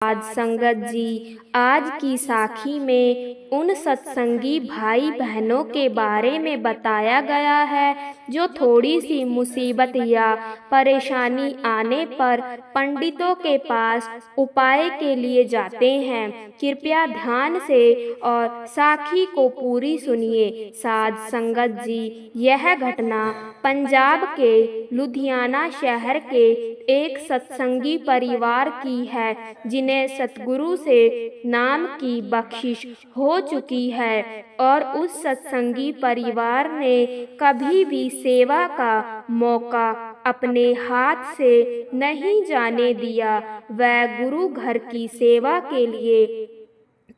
साध संगत जी, आज की साखी में उन सत्संगी भाई बहनों के बारे में बताया गया है जो थोड़ी सी मुसीबत या परेशानी आने पर पंडितों के पास उपाय के लिए जाते हैं। कृपया ध्यान से और साखी को पूरी सुनिए। साध संगत जी, यह घटना पंजाब के लुधियाना शहर के एक सत्संगी परिवार की है जिन्हें सतगुरु से नाम की बख्शिश हो चुकी है और उस सत्संगी परिवार ने कभी भी सेवा का मौका अपने हाथ से नहीं जाने दिया। वह गुरु घर की सेवा के लिए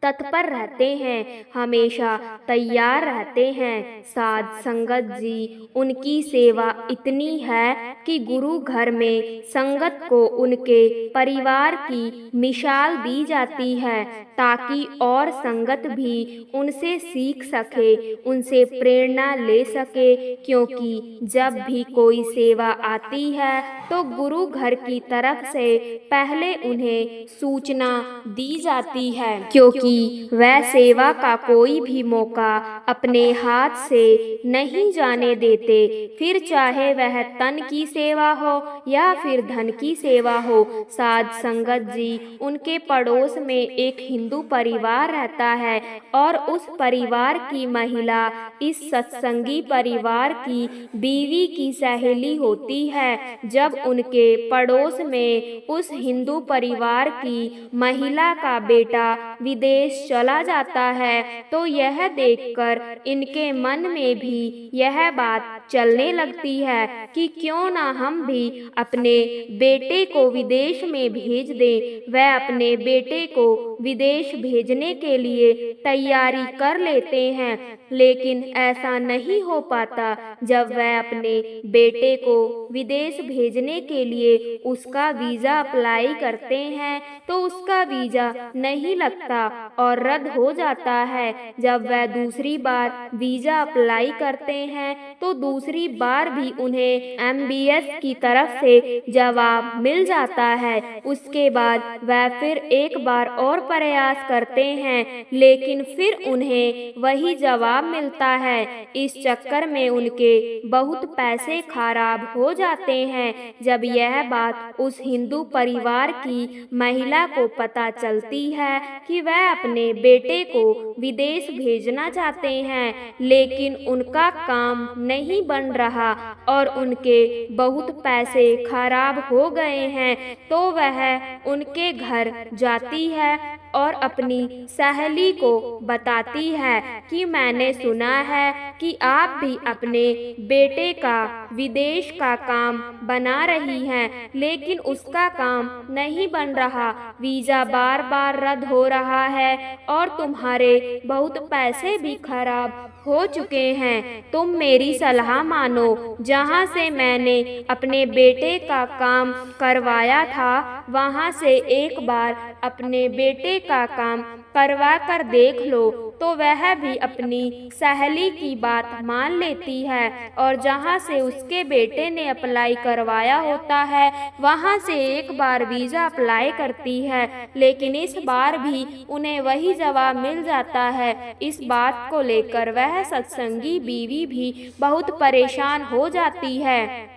तत्पर रहते हैं, हमेशा तैयार रहते हैं। साध संगत जी, उनकी सेवा इतनी है कि गुरु घर में संगत को उनके परिवार की मिसाल दी जाती है ताकि और संगत भी उनसे सीख सके, उनसे प्रेरणा ले सके, क्योंकि जब भी कोई सेवा आती है तो गुरु घर की तरफ से पहले उन्हें सूचना दी जाती है, क्योंकि वह सेवा का कोई भी मौका अपने हाथ से नहीं जाने देते, फिर चाहे वह तन की सेवा हो या फिर धन की सेवा हो। साध संगत जी, उनके पड़ोस में एक हिंदू परिवार रहता है और उस परिवार की महिला इस सत्संगी परिवार की बीवी की सहेली होती है। जब उनके पड़ोस में उस हिंदू परिवार की महिला का बेटा विदेश चला जाता है तो यह देखकर इनके मन में भी यह बात चलने लगती है कि क्यों ना हम भी अपने बेटे को विदेश में भेज दें। वह अपने बेटे को विदेश भेजने के लिए तैयारी कर लेते हैं, लेकिन ऐसा नहीं हो पाता। जब वह अपने बेटे को विदेश भेजने के लिए उसका वीज़ा अप्लाई करते हैं तो उसका वीज़ा नहीं लगता और रद्द हो जाता है। जब वह दूसरी बार वीज़ा अप्लाई करते हैं तो दूसरी बार भी उन्हें MBS की तरफ से जवाब मिल जाता है। उसके बाद वह फिर एक बार और प्रयास करते हैं, लेकिन फिर उन्हें वही जवाब मिलता है। इस चक्कर में उनके बहुत पैसे खराब हो जाते हैं। जब यह बात उस हिंदू परिवार की महिला को पता चलती है कि वह अपने बेटे को विदेश भेजना चाहते हैं, लेकिन उनका काम नहीं बन रहा और उनके बहुत पैसे खराब हो गए हैं, तो वह उनके घर जाती है और अपनी सहेली को बताती है कि मैंने सुना है कि आप भी अपने बेटे का विदेश का काम बना रही हैं, लेकिन उसका काम नहीं बन रहा, वीज़ा बार बार रद्द हो रहा है और तुम्हारे बहुत पैसे भी खराब हो चुके हैं। तुम मेरी सलाह मानो। जहाँ से मैंने अपने बेटे का काम करवाया था वहाँ से एक बार अपने बेटे का काम करवा कर देख लो। तो वह भी अपनी सहेली की बात मान लेती है और जहाँ से उसके बेटे ने अप्लाई करवाया होता है वहाँ से एक बार वीज़ा अप्लाई करती है, लेकिन इस बार भी उन्हें वही जवाब मिल जाता है। इस बात को लेकर वह सत्संगी बीवी भी बहुत परेशान हो जाती है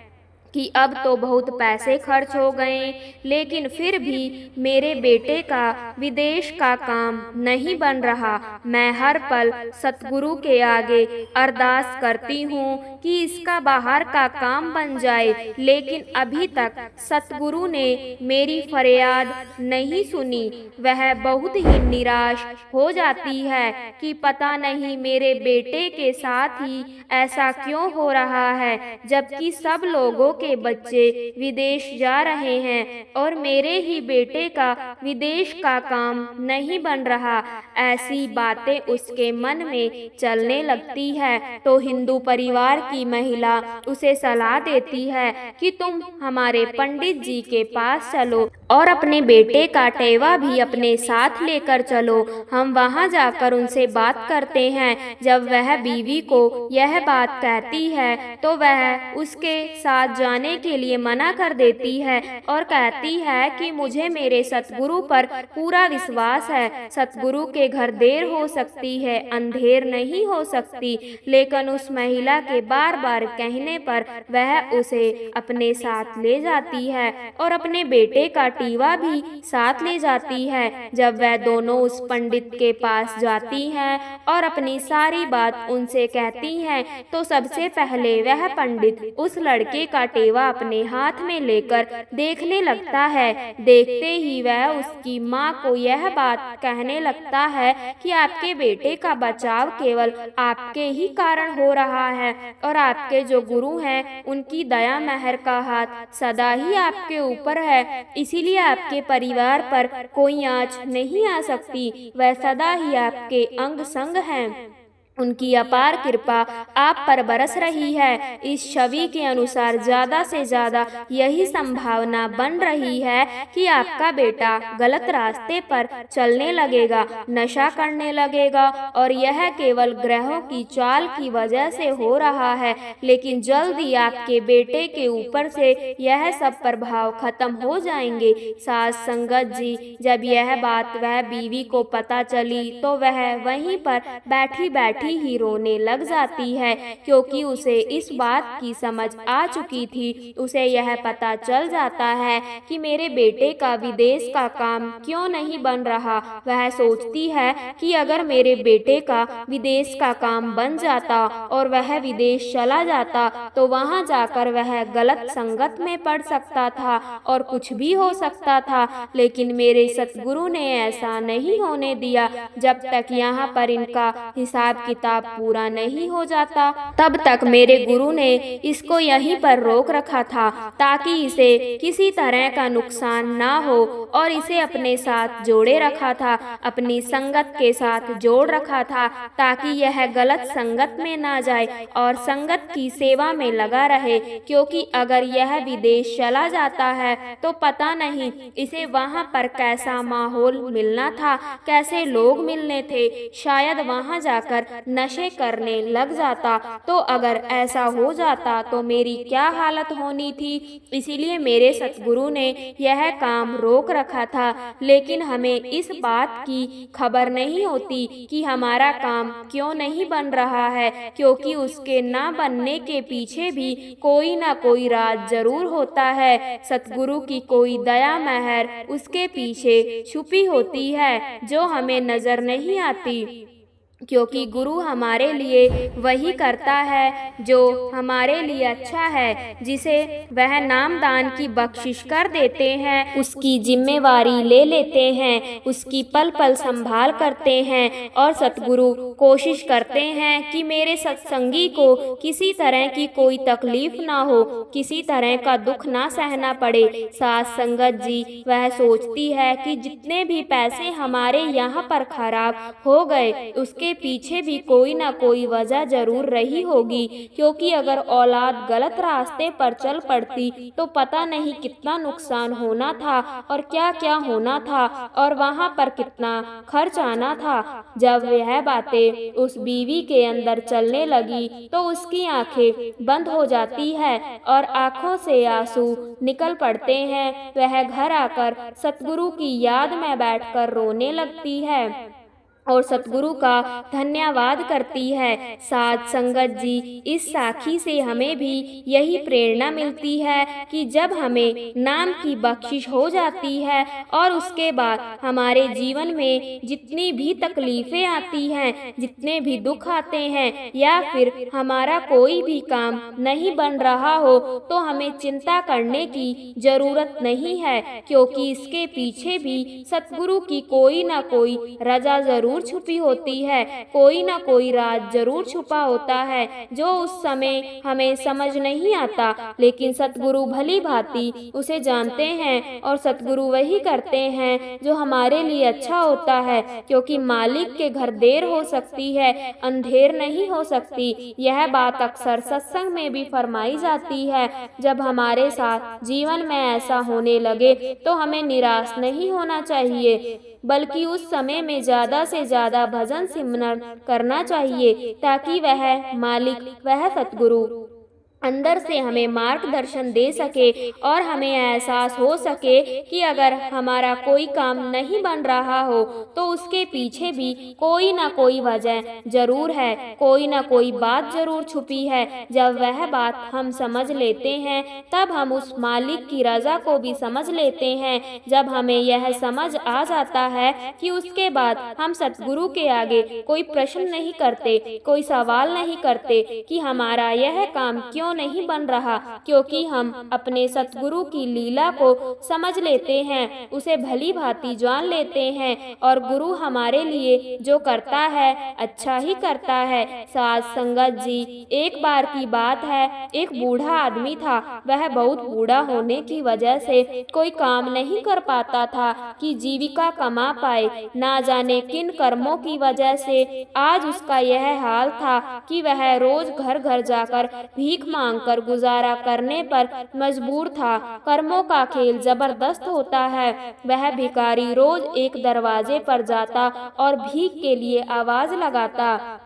कि अब तो बहुत पैसे खर्च हो गए, लेकिन फिर भी मेरे बेटे का विदेश का काम नहीं बन रहा। मैं हर पल सतगुरु के आगे अरदास करती हूँ कि इसका बाहर का काम बन जाए, लेकिन अभी तक सतगुरु ने मेरी फरियाद नहीं सुनी। वह बहुत ही निराश हो जाती है कि पता नहीं मेरे बेटे के साथ ही ऐसा क्यों हो रहा है, जबकि सब लोगों के बच्चे विदेश जा रहे हैं और मेरे ही बेटे का विदेश का काम नहीं बन रहा। ऐसी बातें उसके मन में चलने लगती है तो हिंदू परिवार की महिला उसे सलाह देती है कि तुम हमारे पंडित जी के पास चलो और अपने बेटे का टेवा भी अपने साथ लेकर चलो। हम वहां जाकर उनसे बात करते हैं। जब वह बीवी को यह बात कहती है तो वह उसके साथ जाने जाने के लिए मना कर देती है और कहती है कि मुझे मेरे सतगुरु पर पूरा विश्वास है। सतगुरु के घर देर हो सकती है, अंधेर नहीं हो सकती। लेकिन उस महिला के बार बार कहने पर वह उसे अपने साथ ले जाती है और अपने बेटे का टीवा भी साथ ले जाती है। जब वह दोनों उस पंडित के पास जाती हैं और अपनी सारी बात उनसे कहती हैं, तो सबसे पहले वह पंडित उस लड़के का टेवा अपने हाथ में लेकर देखने लगता है। देखते ही वह उसकी माँ को यह बात कहने लगता है कि आपके बेटे का बचाव केवल आपके ही कारण हो रहा है और आपके जो गुरु हैं उनकी दया मेहर का हाथ सदा ही आपके ऊपर है, इसीलिए आपके परिवार पर कोई आँच नहीं आ सकती। वह सदा ही आपके अंग संग हैं, उनकी अपार कृपा आप पर बरस रही है। इस छवि के अनुसार ज्यादा से ज्यादा यही संभावना बन रही है कि आपका बेटा गलत रास्ते पर चलने लगेगा, नशा करने लगेगा और यह केवल ग्रहों की चाल की वजह से हो रहा है। लेकिन जल्द ही आपके बेटे के ऊपर से यह सब प्रभाव खत्म हो जाएंगे। सास संगत जी, जब यह बात वह बीवी को पता चली तो वह वहीं पर बैठी बैठी ही रोने लग जाती है, क्योंकि उसे इस बात की समझ आ चुकी थी। उसे यह पता चल जाता है कि मेरे बेटे का विदेश का काम क्यों नहीं बन रहा। वह सोचती है कि अगर मेरे बेटे का विदेश का काम बन जाता और वह विदेश चला जाता तो वहां जाकर वह गलत संगत में पड़ सकता था और कुछ भी हो सकता था। लेकिन मेरे सतगुरु ने ऐसा नहीं होने दिया। जब तक यहाँ पर इनका हिसाब किताब पूरा नहीं हो जाता तब तक मेरे गुरु ने इसको यहीं पर रोक रखा था, ताकि इसे किसी तरह का नुकसान ना हो और इसे अपने साथ जोड़े रखा था, अपनी संगत के साथ जोड़ रखा था, ताकि यह गलत संगत में ना जाए और संगत की सेवा में लगा रहे। क्योंकि अगर यह विदेश चला जाता है तो पता नहीं इसे वहाँ पर कैसा माहौल मिलना था, कैसे लोग मिलने थे। शायद वहाँ जाकर नशे करने लग जाता, तो अगर ऐसा हो जाता तो मेरी क्या हालत होनी थी। इसीलिए मेरे सतगुरु ने यह काम रोक रखा था। लेकिन हमें इस बात की खबर नहीं होती कि हमारा काम क्यों नहीं बन रहा है, क्योंकि उसके ना बनने के पीछे भी कोई ना कोई राज जरूर होता है। सतगुरु की कोई दया मेहर उसके पीछे छुपी होती है जो हमें नजर नहीं आती, क्योंकि गुरु हमारे लिए वही करता है जो हमारे लिए अच्छा है। जिसे वह नामदान की बख्शिश कर देते हैं, उसकी जिम्मेवारी ले लेते हैं, उसकी पल पल संभाल करते हैं और सतगुरु कोशिश करते हैं कि मेरे सत्संगी को किसी तरह की कोई तकलीफ ना हो, किसी तरह का दुख ना सहना पड़े। सास संगत जी, वह सोचती है कि जितने भी पैसे हमारे यहाँ पर खराब हो गए उसके पीछे भी कोई ना कोई वजह जरूर रही होगी, क्योंकि अगर औलाद गलत रास्ते पर चल पड़ती तो पता नहीं कितना नुकसान होना था और क्या क्या होना था और वहाँ पर कितना खर्च आना था। जब यह बातें उस बीवी के अंदर चलने लगी तो उसकी आंखें बंद हो जाती है और आंखों से आंसू निकल पड़ते हैं। वह घर आकर सतगुरु की याद में बैठकर रोने लगती है और सतगुरु का धन्यवाद करती है। साध संगत जी, इस साखी से हमें भी यही प्रेरणा मिलती है कि जब हमें नाम की बख्शिश हो जाती है और उसके बाद हमारे जीवन में जितनी भी तकलीफें आती हैं, जितने भी दुख आते हैं या फिर हमारा कोई भी काम नहीं बन रहा हो, तो हमें चिंता करने की जरूरत नहीं है, क्योंकि इसके पीछे भी सतगुरु की कोई ना कोई रजा जरूर छुपी होती है, कोई ना कोई राज जरूर छुपा होता है जो उस समय हमें समझ नहीं आता। लेकिन सतगुरु भली भांति उसे जानते हैं और सतगुरु वही करते हैं जो हमारे लिए अच्छा होता है, क्योंकि मालिक के घर देर हो सकती है, अंधेर नहीं हो सकती। यह बात अक्सर सत्संग में भी फरमाई जाती है। जब हमारे साथ जीवन में ऐसा होने लगे तो हमें निराश नहीं होना चाहिए, बल्कि उस समय में ज्यादा से ज्यादा भजन सिमरन करना चाहिए, ताकि वह मालिक, वह सतगुरु अंदर से हमें मार्गदर्शन दे सके और हमें एहसास हो सके कि अगर हमारा कोई काम नहीं बन रहा हो तो उसके पीछे भी कोई ना कोई वजह जरूर है, कोई ना कोई बात जरूर छुपी है। जब वह बात हम समझ लेते हैं तब हम उस मालिक की रजा को भी समझ लेते हैं। जब हमें यह समझ आ जाता है कि उसके बाद हम सतगुरु के आगे कोई प्रश्न नहीं करते, कोई सवाल नहीं करते कि हमारा यह काम क्यों नहीं बन रहा, क्योंकि हम अपने सतगुरु की लीला को समझ लेते हैं, उसे भली भांति जान लेते हैं और गुरु हमारे लिए जो करता है अच्छा ही करता है। साध संगत जी, एक बार की बात है, एक बूढ़ा आदमी था। वह बहुत बूढ़ा होने की वजह से कोई काम नहीं कर पाता था कि जीविका कमा पाए। ना जाने किन कर्मों की वजह से आज उसका यह हाल था कि वह रोज घर घर जाकर भीख मांगकर गुजारा करने पर मजबूर था। कर्मों का खेल जबरदस्त होता है। वह भिखारी रोज एक दरवाजे पर जाता और भीख के लिए आवाज लगाता।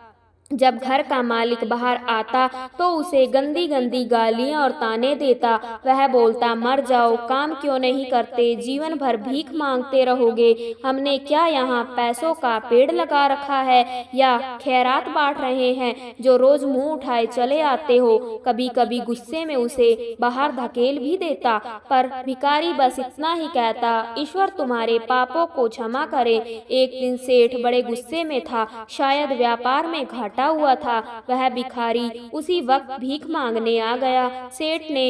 जब घर का मालिक बाहर आता तो उसे गंदी गंदी गालियां और ताने देता। वह बोलता, मर जाओ, काम क्यों नहीं करते, जीवन भर भीख मांगते रहोगे। हमने क्या यहाँ पैसों का पेड़ लगा रखा है या खैरात बांट रहे हैं जो रोज मुंह उठाए चले आते हो। कभी कभी गुस्से में उसे बाहर धकेल भी देता, पर भिखारी बस इतना ही कहता, ईश्वर तुम्हारे पापों को क्षमा करे। एक दिन सेठ बड़े गुस्से में था, शायद व्यापार में घाटा हुआ था। वह भिखारी उसी वक्त भीख मांगने आ गया। सेठ ने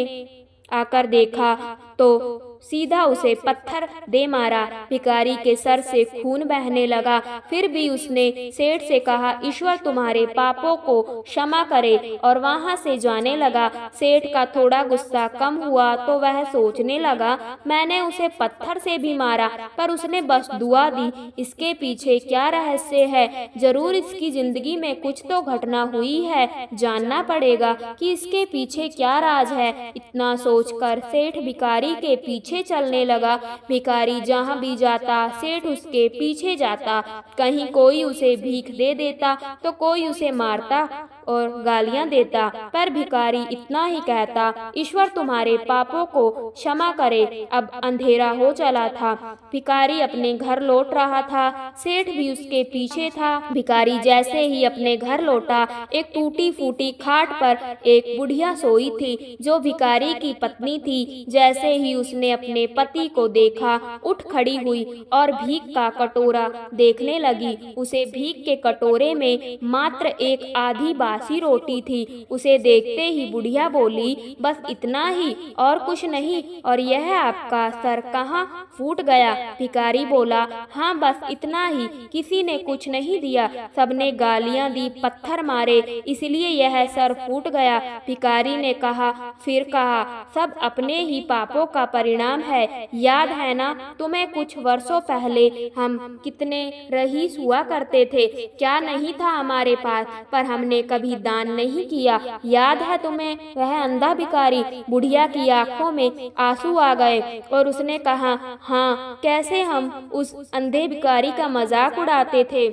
आकर देखा तो सीधा उसे पत्थर दे मारा। भिखारी के सर से खून बहने लगा। फिर भी उसने सेठ से कहा, ईश्वर तुम्हारे पापों को क्षमा करे, और वहां से जाने लगा। सेठ का थोड़ा गुस्सा कम हुआ तो वह सोचने लगा, मैंने उसे पत्थर से भी मारा पर उसने बस दुआ दी। इसके पीछे क्या रहस्य है? जरूर इसकी जिंदगी में कुछ तो घटना हुई है, जानना पड़ेगा कि इसके पीछे क्या राज है। इतना सोचकर सेठ भिखारी के पीछे चलने लगा। भिखारी जहाँ भी जाता सेठ उसके पीछे जाता। कहीं कोई उसे भीख दे देता तो कोई उसे मारता और गालियां देता, पर भिखारी इतना ही कहता, ईश्वर तुम्हारे पापों को क्षमा करे। अब अंधेरा हो चला था। भिखारी अपने घर लौट रहा था। सेठ भी उसके पीछे था। भिखारी जैसे ही अपने घर लौटा, एक टूटी फूटी खाट पर एक बुढ़िया सोई थी जो भिखारी की पत्नी थी। जैसे ही उसने अपने पति को देखा, उठ खड़ी हुई और भीख का कटोरा देखने लगी। उसे भीख के कटोरे में मात्र एक आधी बासी रोटी थी। उसे देखते ही बुढ़िया बोली, बस इतना ही और कुछ नहीं, और यह आपका सर कहाँ फूट गया? भिखारी बोला, हाँ बस इतना ही, किसी ने कुछ नहीं दिया, सबने गालियां दी, पत्थर मारे, इसलिए यह सर फूट गया। भिखारी ने कहा, फिर कहा, सब अपने ही पापों का परिणाम है। याद है ना तुम्हें, कुछ वर्षों पहले हम कितने रईस हुआ करते थे, क्या नहीं था हमारे पास, पर हमने कभी दान नहीं किया। याद है तुम्हें? वह अंधा भिखारी, बुढ़िया की आंखों में आंसू आ गए और उसने कहा, हाँ, कैसे हम उस अंधे भिखारी का मजाक उड़ाते थे,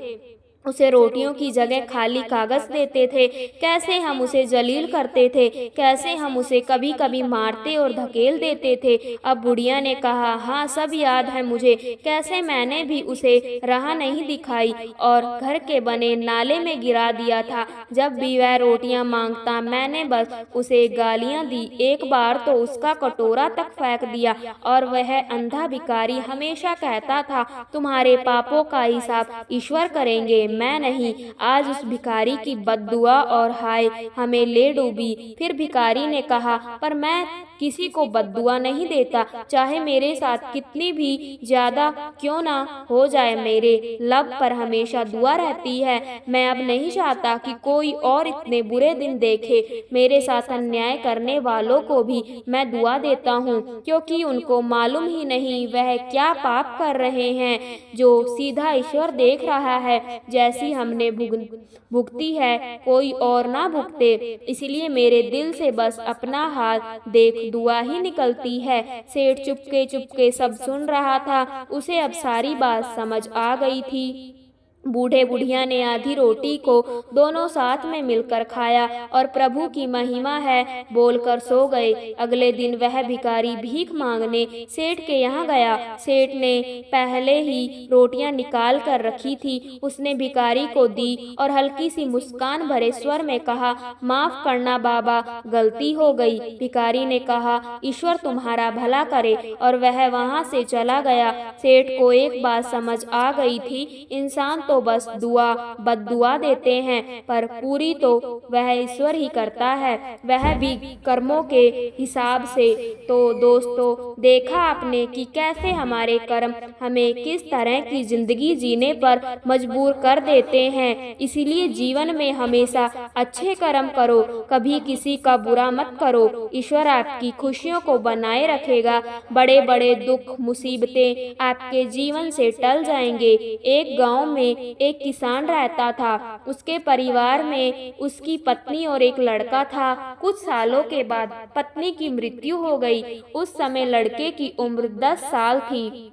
उसे रोटियों की जगह खाली कागज देते थे, कैसे हम उसे जलील करते थे, कैसे हम उसे कभी कभी मारते और धकेल देते थे। अब बुढ़िया ने कहा, हाँ सब याद है मुझे, कैसे मैंने भी उसे राह नहीं दिखाई और घर के बने नाले में गिरा दिया था। जब भी वह रोटियां मांगता मैंने बस उसे गालियां दी, एक बार तो उसका कटोरा तक फेंक दिया। और वह अंधा भिखारी हमेशा कहता था, तुम्हारे पापों का हिसाब ईश्वर करेंगे, मैं नहीं। आज उस भिखारी की बद्दुआ और हाय हमें ले डूबी। फिर भिखारी ने कहा, पर मैं किसी को बद्दुआ नहीं देता, चाहे मेरे साथ कितनी भी ज्यादा क्यों ना हो जाए, मेरे लब पर हमेशा दुआ रहती है। मैं अब नहीं चाहता कि कोई और इतने बुरे दिन देखे। मेरे साथ अन्याय करने वालों को भी मैं दुआ देता हूँ, क्योंकि उनको मालूम ही नहीं वह क्या पाप कर रहे हैं, जो सीधा ईश्वर देख रहा है। जैसी हमने भुगती है कोई और ना भुगते, इसलिए मेरे दिल से बस अपना हाथ देख दुआ ही निकलती है। सेठ चुपके चुपके सब सुन रहा था। उसे अब सारी बात समझ आ गई थी। बूढ़े बुढ़िया ने आधी रोटी को दोनों साथ में मिलकर खाया और प्रभु की महिमा है बोलकर सो गए। अगले दिन वह भिखारी भीख मांगने सेठ के यहाँ गया। सेठ ने पहले ही रोटियां निकाल कर रखी थी। उसने भिखारी को दी और हल्की सी मुस्कान भरे स्वर में कहा, माफ करना बाबा, गलती हो गई। भिखारी ने कहा, ईश्वर तुम्हारा भला करे, और वह वहाँ से चला गया। सेठ को एक बात समझ आ गई थी, इंसान तो बस दुआ बद्दुआ देते हैं, पर पूरी तो वह ईश्वर ही करता है, वह भी कर्मों के हिसाब से। तो दोस्तों, देखा आपने कि कैसे हमारे कर्म हमें किस तरह की जिंदगी जीने पर मजबूर कर देते हैं। इसीलिए जीवन में हमेशा अच्छे कर्म करो, कभी किसी का बुरा मत करो। ईश्वर आपकी खुशियों को बनाए रखेगा। बड़े बड़े दुख मुसीबतें आपके जीवन से टल जाएंगे। एक गांव में एक किसान रहता था। उसके परिवार में उसकी पत्नी और एक लड़का था। कुछ सालों के बाद पत्नी की मृत्यु हो गई। उस समय लड़के की उम्र 10 साल थी।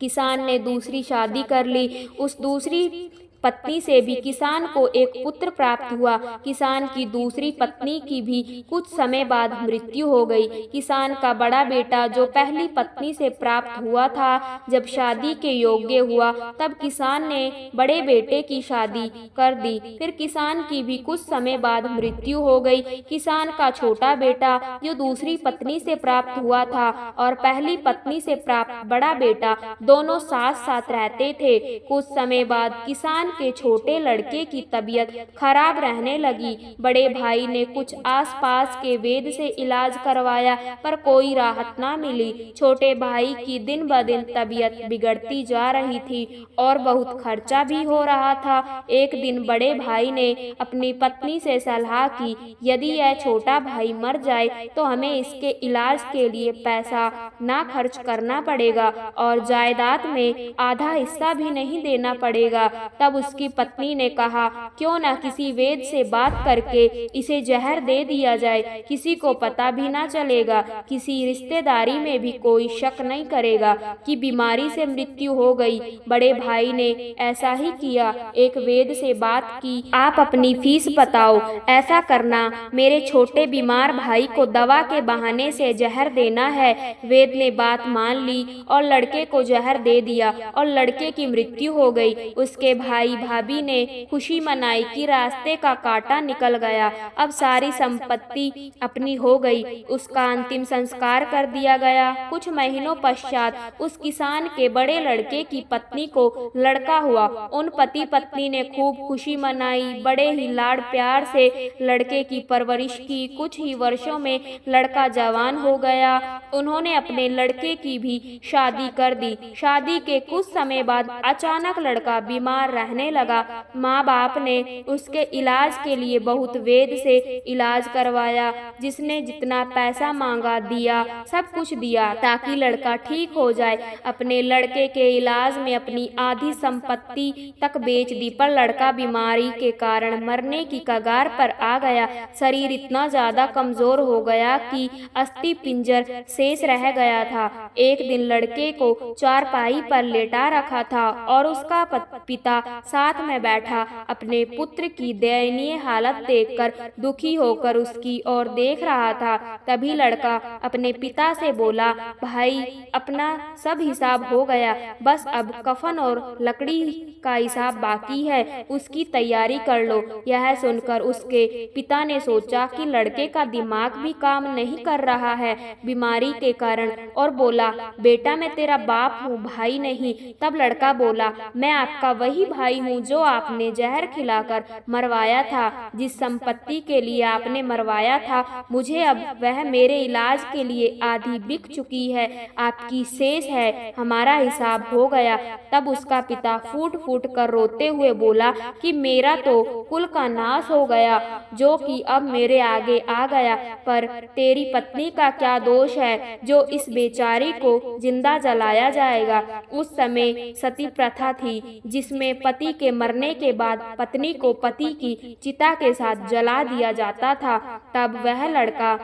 किसान ने दूसरी शादी कर ली। उस दूसरी पत्नी से भी किसान को एक पुत्र प्राप्त हुआ। किसान की दूसरी पत्नी की भी कुछ समय बाद मृत्यु हो गई। किसान का बड़ा बेटा जो पहली पत्नी से प्राप्त हुआ था, जब शादी के योग्य हुआ तब किसान ने बड़े बेटे की शादी कर दी। फिर किसान की भी कुछ समय बाद मृत्यु हो गई। किसान का छोटा बेटा जो दूसरी पत्नी से प्राप्त हुआ था और पहली पत्नी से प्राप्त बड़ा बेटा, दोनों साथ साथ रहते थे। कुछ समय बाद किसान के छोटे लड़के की तबीयत खराब रहने लगी। बड़े भाई ने कुछ आसपास के वैद्य से इलाज करवाया, पर कोई राहत ना मिली। छोटे भाई की दिन ब दिन तबीयत बिगड़ती जा रही थी और बहुत खर्चा भी हो रहा था। एक दिन बड़े भाई ने अपनी पत्नी से सलाह की, यदि यह छोटा भाई मर जाए तो हमें इसके इलाज के लिए पैसा ना खर्च करना पड़ेगा और जायदाद में आधा हिस्सा भी नहीं देना पड़ेगा। तब उसकी पत्नी ने कहा, क्यों न किसी वैद्य से बात करके इसे जहर दे दिया जाए, किसी को पता भी ना चलेगा, किसी रिश्तेदारी में भी कोई शक नहीं करेगा कि बीमारी से मृत्यु हो गई। बड़े भाई ने ऐसा ही किया। एक वैद्य से बात की, आप अपनी फीस बताओ, ऐसा करना, मेरे छोटे बीमार भाई को दवा के बहाने से जहर देना है। वैद्य ने बात मान ली और लड़के को जहर दे दिया और लड़के की मृत्यु हो गई। उसके भाई भाभी ने खुशी मनाई कि रास्ते का कांटा निकल गया, अब सारी संपत्ति अपनी हो गई। उसका अंतिम संस्कार कर दिया गया। कुछ महीनों पश्चात उस किसान के बड़े लड़के की पत्नी को लड़का हुआ। उन पति पत्नी ने खूब खुशी मनाई, बड़े ही लाड़ प्यार से लड़के की परवरिश की। कुछ ही वर्षों में लड़का जवान हो गया। उन्होंने अपने लड़के की भी शादी कर दी। शादी के कुछ समय बाद अचानक लड़का बीमार रहने लगा। माँ बाप ने उसके इलाज के लिए बहुत वैद्य से इलाज करवाया। जिसने जितना पैसा मांगा दिया, सब कुछ दिया ताकि लड़का ठीक हो जाए। अपने लड़के के इलाज में अपनी आधी संपत्ति तक बेच दी, पर लड़का बीमारी के कारण मरने की कगार पर आ गया। शरीर इतना ज्यादा कमजोर हो गया कि अस्थि पिंजर शेष रह गया था। एक दिन लड़के को चारपाई पर लेटा रखा था और उसका पिता साथ में बैठा अपने पुत्र की दयनीय हालत देखकर दुखी होकर उसकी ओर देख रहा था। तभी लड़का अपने पिता से बोला, भाई, अपना सब हिसाब हो गया, बस अब कफन और लकड़ी का हिसाब बाकी है, उसकी तैयारी कर लो। यह सुनकर उसके पिता ने सोचा कि लड़के का दिमाग भी काम नहीं कर रहा है बीमारी के कारण, और बोला, बेटा, मैं तेरा बाप हूँ, भाई नहीं। तब लड़का बोला, मैं आपका वही भाई हूँ जो आपने जहर खिलाकर मरवाया था। जिस संपत्ति के लिए आपने मरवाया था, मुझे अब वह मेरे इलाज के लिए आधी बिक चुकी है, आपकी शेष है, हमारा हिसाब हो गया। तब उसका पिता फूट फूट कर रोते हुए बोला कि मेरा तो कुल का नाश हो गया, जो कि अब मेरे आगे आ गया, पर तेरी पत्नी का क्या दोष है जो इस बेचारी को जिंदा जलाया जाएगा। उस समय सती प्रथा थी, जिसमें पति के मरने के बाद पत्नी को पति की चिता के साथ जला दिया जाता था। तब वह लड़का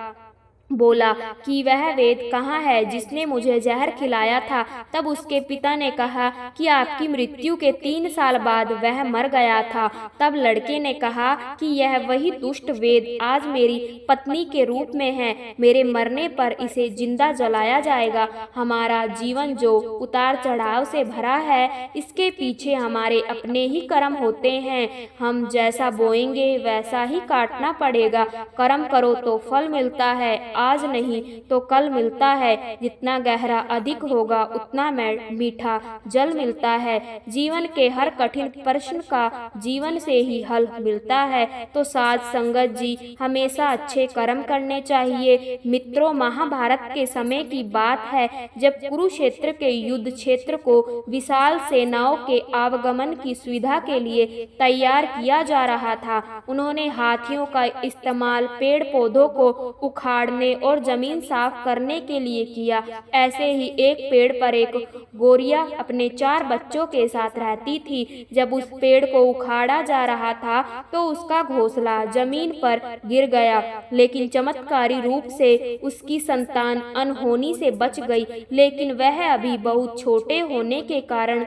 बोला कि वह वेद कहाँ है जिसने मुझे जहर खिलाया था। तब उसके पिता ने कहा कि आपकी मृत्यु के 3 साल बाद वह मर गया था। तब लड़के ने कहा कि यह वही दुष्ट वेद आज मेरी पत्नी के रूप में है। मेरे मरने पर इसे जिंदा जलाया जाएगा। हमारा जीवन जो उतार चढ़ाव से भरा है, इसके पीछे हमारे अपने ही कर्म होते हैं। हम जैसा बोएंगे वैसा ही काटना पड़ेगा। कर्म करो तो फल मिलता है, आज नहीं तो कल मिलता है। जितना गहरा अधिक होगा उतना मीठा जल मिलता है। जीवन के हर कठिन प्रश्न का जीवन से ही हल मिलता है। तो साध संगत जी, हमेशा अच्छे कर्म करने चाहिए। मित्रों, महाभारत के समय की बात है जब कुरुक्षेत्र के युद्ध क्षेत्र को विशाल सेनाओं के आवागमन की सुविधा के लिए तैयार किया जा रहा था। उन्होंने हाथियों का इस्तेमाल पेड़ पौधों को उखाड़ने और जमीन साफ करने के लिए किया। ऐसे ही एक पेड़ पर एक गोरिया अपने 4 बच्चों के साथ रहती थी। जब उस पेड़ को उखाड़ा जा रहा था तो उसका घोंसला जमीन पर गिर गया, लेकिन चमत्कारी रूप से उसकी संतान अनहोनी से बच गई। लेकिन वह अभी बहुत छोटे होने के कारण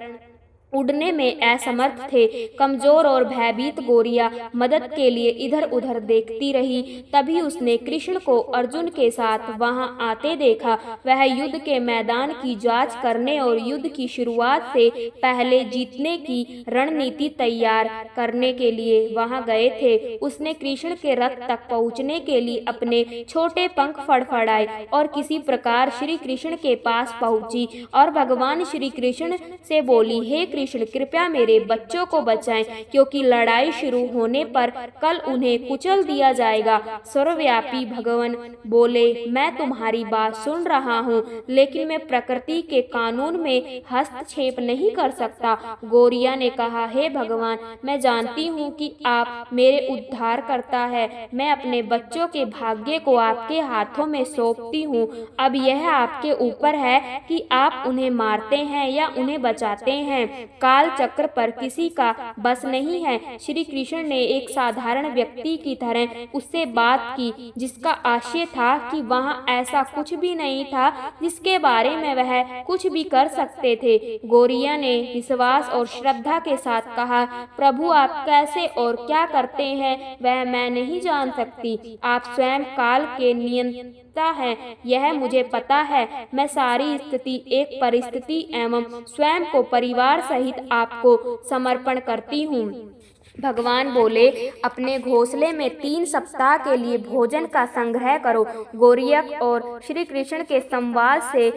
उड़ने में असमर्थ थे। कमजोर और भयभीत गोरिया मदद के लिए इधर उधर देखती रही। तभी उसने कृष्ण को अर्जुन के साथ वहां आते देखा। वह युद्ध के मैदान की जांच करने और युद्ध की शुरुआत से पहले जीतने की रणनीति तैयार करने के लिए वहां गए थे। उसने कृष्ण के रथ तक पहुंचने के लिए अपने छोटे पंख फड़फड़ाए और किसी प्रकार श्री कृष्ण के पास पहुंची और भगवान श्री कृष्ण से बोली, हे कृष्ण, कृपया मेरे बच्चों को बचाएं, क्योंकि लड़ाई शुरू होने पर कल उन्हें कुचल दिया जाएगा। सर्वव्यापी भगवान बोले, मैं तुम्हारी बात सुन रहा हूँ, लेकिन मैं प्रकृति के कानून में हस्तक्षेप नहीं कर सकता। गोरिया ने कहा, हे भगवान, मैं जानती हूँ कि आप मेरे उद्धार करता है। मैं अपने बच्चों के भाग्य को आपके हाथों में सौंपती हूँ। अब यह आपके ऊपर है कि आप उन्हें मारते हैं या उन्हें बचाते हैं। काल चक्र पर किसी का बस नहीं है। श्री कृष्ण ने एक साधारण व्यक्ति की तरह उससे बात की, जिसका आशय था कि वहाँ ऐसा कुछ भी नहीं था जिसके बारे में वह कुछ भी कर सकते थे। गोरिया ने विश्वास और श्रद्धा के साथ कहा, प्रभु, आप कैसे और क्या करते हैं वह मैं नहीं जान सकती। आप स्वयं काल के नियंता हैं, यह मुझे पता है। मैं सारी स्थिति, एक परिस्थिति एवं स्वयं को परिवार सहित आपको समर्पण करती हूँ। भगवान बोले, अपने घोंसले में 3 सप्ताह के लिए भोजन का संग्रह करो। गोरिया और श्री कृष्ण के संवाद से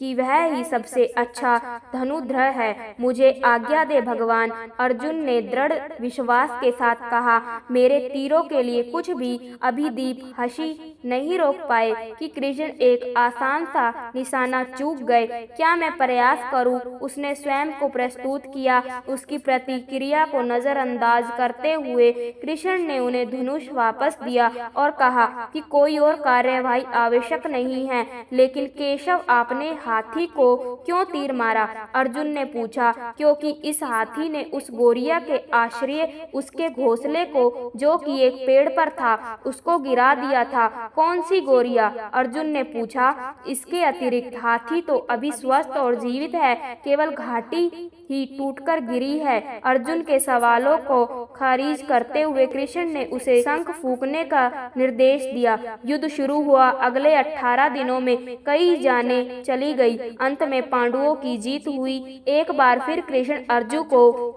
कि वह ही सबसे अच्छा धनुर्धर है। मुझे आज्ञा दे भगवान। अर्जुन ने दृढ़ विश्वास के साथ कहा, मेरे तीरों के लिए कुछ भी अभिदीप हंसी नहीं रोक पाए कि कृष्ण एक आसान सा निशाना चूक गए। क्या मैं प्रयास करूं? उसने स्वयं को प्रस्तुत किया। उसकी प्रतिक्रिया को नजरअंदाज करते हुए कृष्ण ने उन्हें धनुष वापस दिया और कहा कि कोई और कार्यवाही आवश्यक नहीं है। लेकिन केशव, आपने हाथी को क्यों तीर मारा? अर्जुन ने पूछा। क्योंकि इस हाथी ने उस गोरिया के आश्रय उसके घोंसले को, जो कि एक पेड़ पर था, उसको गिरा दिया था। कौन सी गोरिया? अर्जुन ने पूछा। इसके अतिरिक्त हाथी तो अभी स्वस्थ और जीवित है, केवल घाटी ही टूटकर गिरी है। अर्जुन के सवालों को खारिज करते हुए कृष्ण ने उसे शंख फूंकने का निर्देश दिया। युद्ध शुरू हुआ। अगले 18 दिनों में कई जाने चली गई। अंत में पांडवों की जीत हुई। एक बार फिर कृष्ण अर्जुन को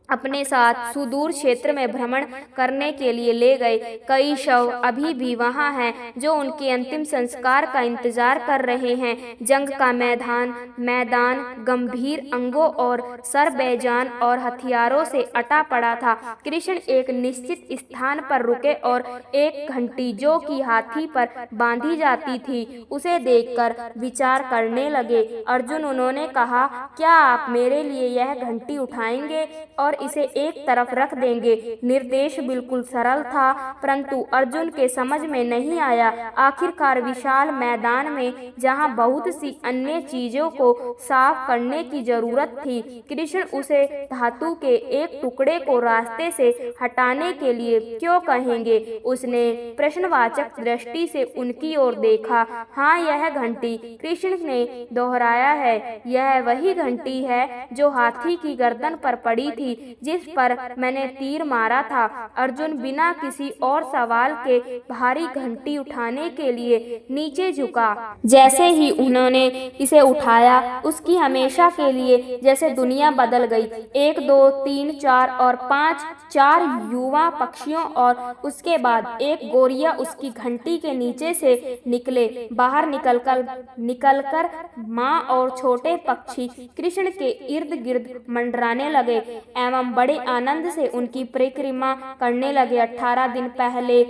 अपने साथ सुदूर क्षेत्र में भ्रमण करने के लिए ले गए। कई शव अभी भी वहां हैं जो उनके अंतिम संस्कार का इंतजार कर रहे हैं। जंग का मैदान गंभीर अंगों और सर बेजान और हथियारों से अटा पड़ा था। कृष्ण एक निश्चित स्थान पर रुके और एक घंटी, जो कि हाथी पर बांधी जाती थी, उसे देखकर विचार करने लगे। अर्जुन, उन्होंने कहा, क्या आप मेरे लिए यह घंटी उठाएंगे और इसे एक तरफ रख देंगे। निर्देश बिल्कुल सरल था, परंतु अर्जुन के समझ में नहीं आया। आखिरकार विशाल मैदान में जहाँ बहुत सी अन्य चीजों को साफ करने की जरूरत थी, कृष्ण उसे धातु के एक टुकड़े को रास्ते से हटाने के लिए क्यों कहेंगे? उसने प्रश्नवाचक दृष्टि से उनकी ओर देखा। हाँ, यह घंटी, कृष्ण ने दोहराया है, यह वही घंटी है जो हाथी की गर्दन पर पड़ी थी, जिस पर मैंने तीर मारा था। अर्जुन बिना किसी और सवाल के भारी घंटी उठाने के लिए नीचे झुका। जैसे ही उन्होंने इसे उठाया, उसकी हमेशा के लिए जैसे दुनिया बदल गई। 1 2 3 4 और 5 4 युवा पक्षियों और उसके बाद एक गोरिया उसकी घंटी के नीचे से निकले। बाहर निकलकर माँ और छोटे पक्षी कृष्ण के इर्द गिर्द मंडराने लगे एवं बड़े आनंद से उनकी परिक्रमा करने लगे। 18 दिन पहले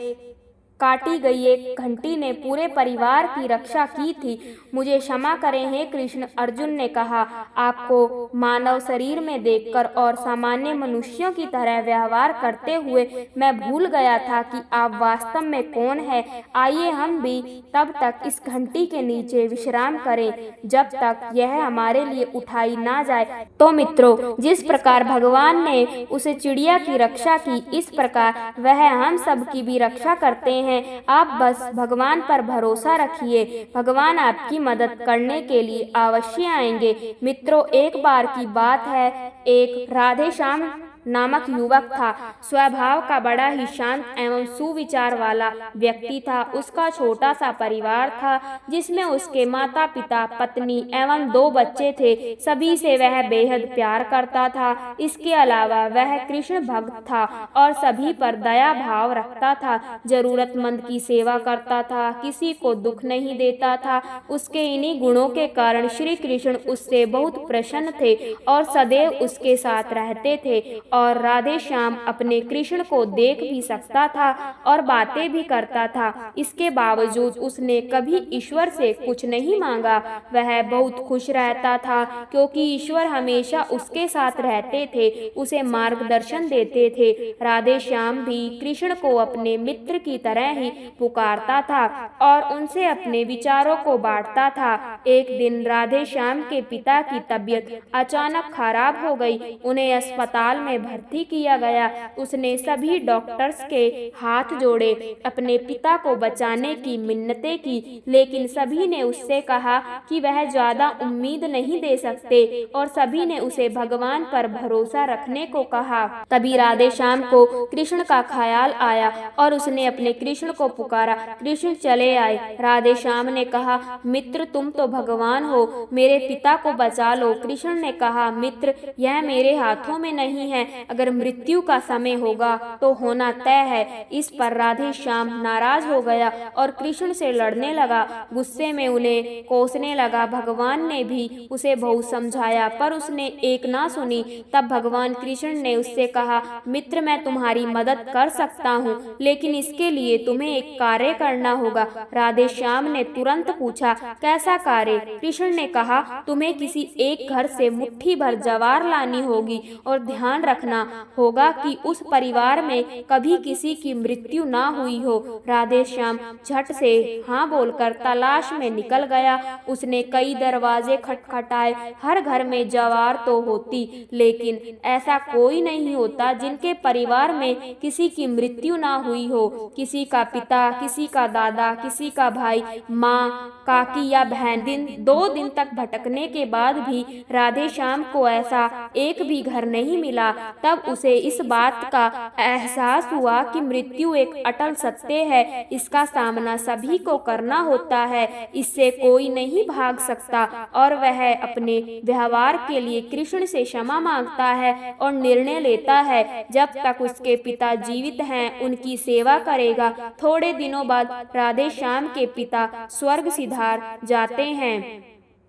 काटी गई एक घंटी ने पूरे परिवार की रक्षा की थी। मुझे क्षमा करें हे कृष्ण, अर्जुन ने कहा। आपको मानव शरीर में देखकर और सामान्य मनुष्यों की तरह व्यवहार करते हुए मैं भूल गया था कि आप वास्तव में कौन हैं। आइए हम भी तब तक इस घंटी के नीचे विश्राम करें जब तक यह हमारे लिए उठाई ना जाए। तो मित्रों, जिस प्रकार भगवान ने उसे चिड़िया की रक्षा की, इस प्रकार वह हम सब की भी रक्षा करते हैं। आप बस भगवान पर भरोसा रखिए, भगवान आपकी मदद करने के लिए अवश्य आएंगे। मित्रों, एक बार की बात है, एक राधे श्याम नामक युवक था। स्वभाव का बड़ा ही शांत एवं सुविचार वाला व्यक्ति था। उसका छोटा सा परिवार था, जिसमें उसके माता पिता, पत्नी एवं 2 बच्चे थे। सभी से वह बेहद प्यार करता था। इसके अलावा वह कृष्ण भक्त था और सभी पर दया भाव रखता था। जरूरतमंद की सेवा करता था, किसी को दुख नहीं देता था। उसके इन्हीं गुणों के कारण श्री कृष्ण उससे बहुत प्रसन्न थे और सदैव उसके साथ रहते थे। और राधे श्याम अपने कृष्ण को देख भी सकता था और बातें भी करता था। इसके बावजूद उसने कभी ईश्वर से कुछ नहीं मांगा। वह बहुत खुश रहता था क्योंकि ईश्वर हमेशा उसके साथ रहते थे, उसे मार्गदर्शन देते थे। राधे श्याम भी कृष्ण को अपने मित्र की तरह ही पुकारता था और उनसे अपने विचारों को बांटता था। एक दिन राधे श्याम के पिता की तबीयत अचानक खराब हो गई। उन्हें अस्पताल में भर्ती किया गया। उसने सभी डॉक्टर्स के हाथ जोड़े, अपने पिता को बचाने की मिन्नतें की, लेकिन सभी ने उससे कहा कि वह ज्यादा उम्मीद नहीं दे सकते और सभी ने उसे भगवान पर भरोसा रखने को कहा। तभी राधे श्याम को कृष्ण का ख्याल आया और उसने अपने कृष्ण को पुकारा। कृष्ण चले आए। राधे श्याम ने कहा, मित्र, तुम तो भगवान हो, मेरे पिता को बचा लो। कृष्ण ने कहा, मित्र, यह मेरे हाथों में नहीं है। अगर मृत्यु का समय होगा तो होना तय है। इस पर राधे श्याम नाराज हो गया और कृष्ण से लड़ने लगा। गुस्से में उन्हें कोसने लगा। भगवान ने भी उसे बहुत समझाया पर उसने एक ना सुनी। तब भगवान कृष्ण ने उससे कहा, मित्र, मैं तुम्हारी मदद कर सकता हूँ, लेकिन इसके लिए तुम्हें एक कार्य करना होगा। राधे श्याम ने तुरंत पूछा, कैसा कार्य? कृष्ण ने कहा, तुम्हें किसी एक घर से मुट्ठी भर जवार लानी होगी और ध्यान रखना होगा कि उस परिवार में कभी किसी की मृत्यु ना हुई हो। राधे श्याम झट से हाँ बोलकर तलाश में निकल गया। उसने कई दरवाजे खटखटाए। हर घर में जवार तो होती, लेकिन ऐसा कोई नहीं होता जिनके परिवार में किसी की मृत्यु ना हुई हो। किसी का पिता, किसी का दादा, किसी का भाई, माँ, काकी या बहन। 2 दिन तक भटकने के बाद भी राधे श्याम को ऐसा एक भी घर नहीं मिला। तब उसे इस बात का एहसास हुआ कि मृत्यु एक अटल सत्य है। इसका सामना सभी को करना होता है, इससे कोई नहीं भाग सकता। और वह अपने व्यवहार के लिए कृष्ण से क्षमा मांगता है और निर्णय लेता है जब तक उसके पिता जीवित हैं उनकी सेवा करेगा। थोड़े दिनों बाद राधे श्याम के पिता स्वर्ग सिधार जाते हैं।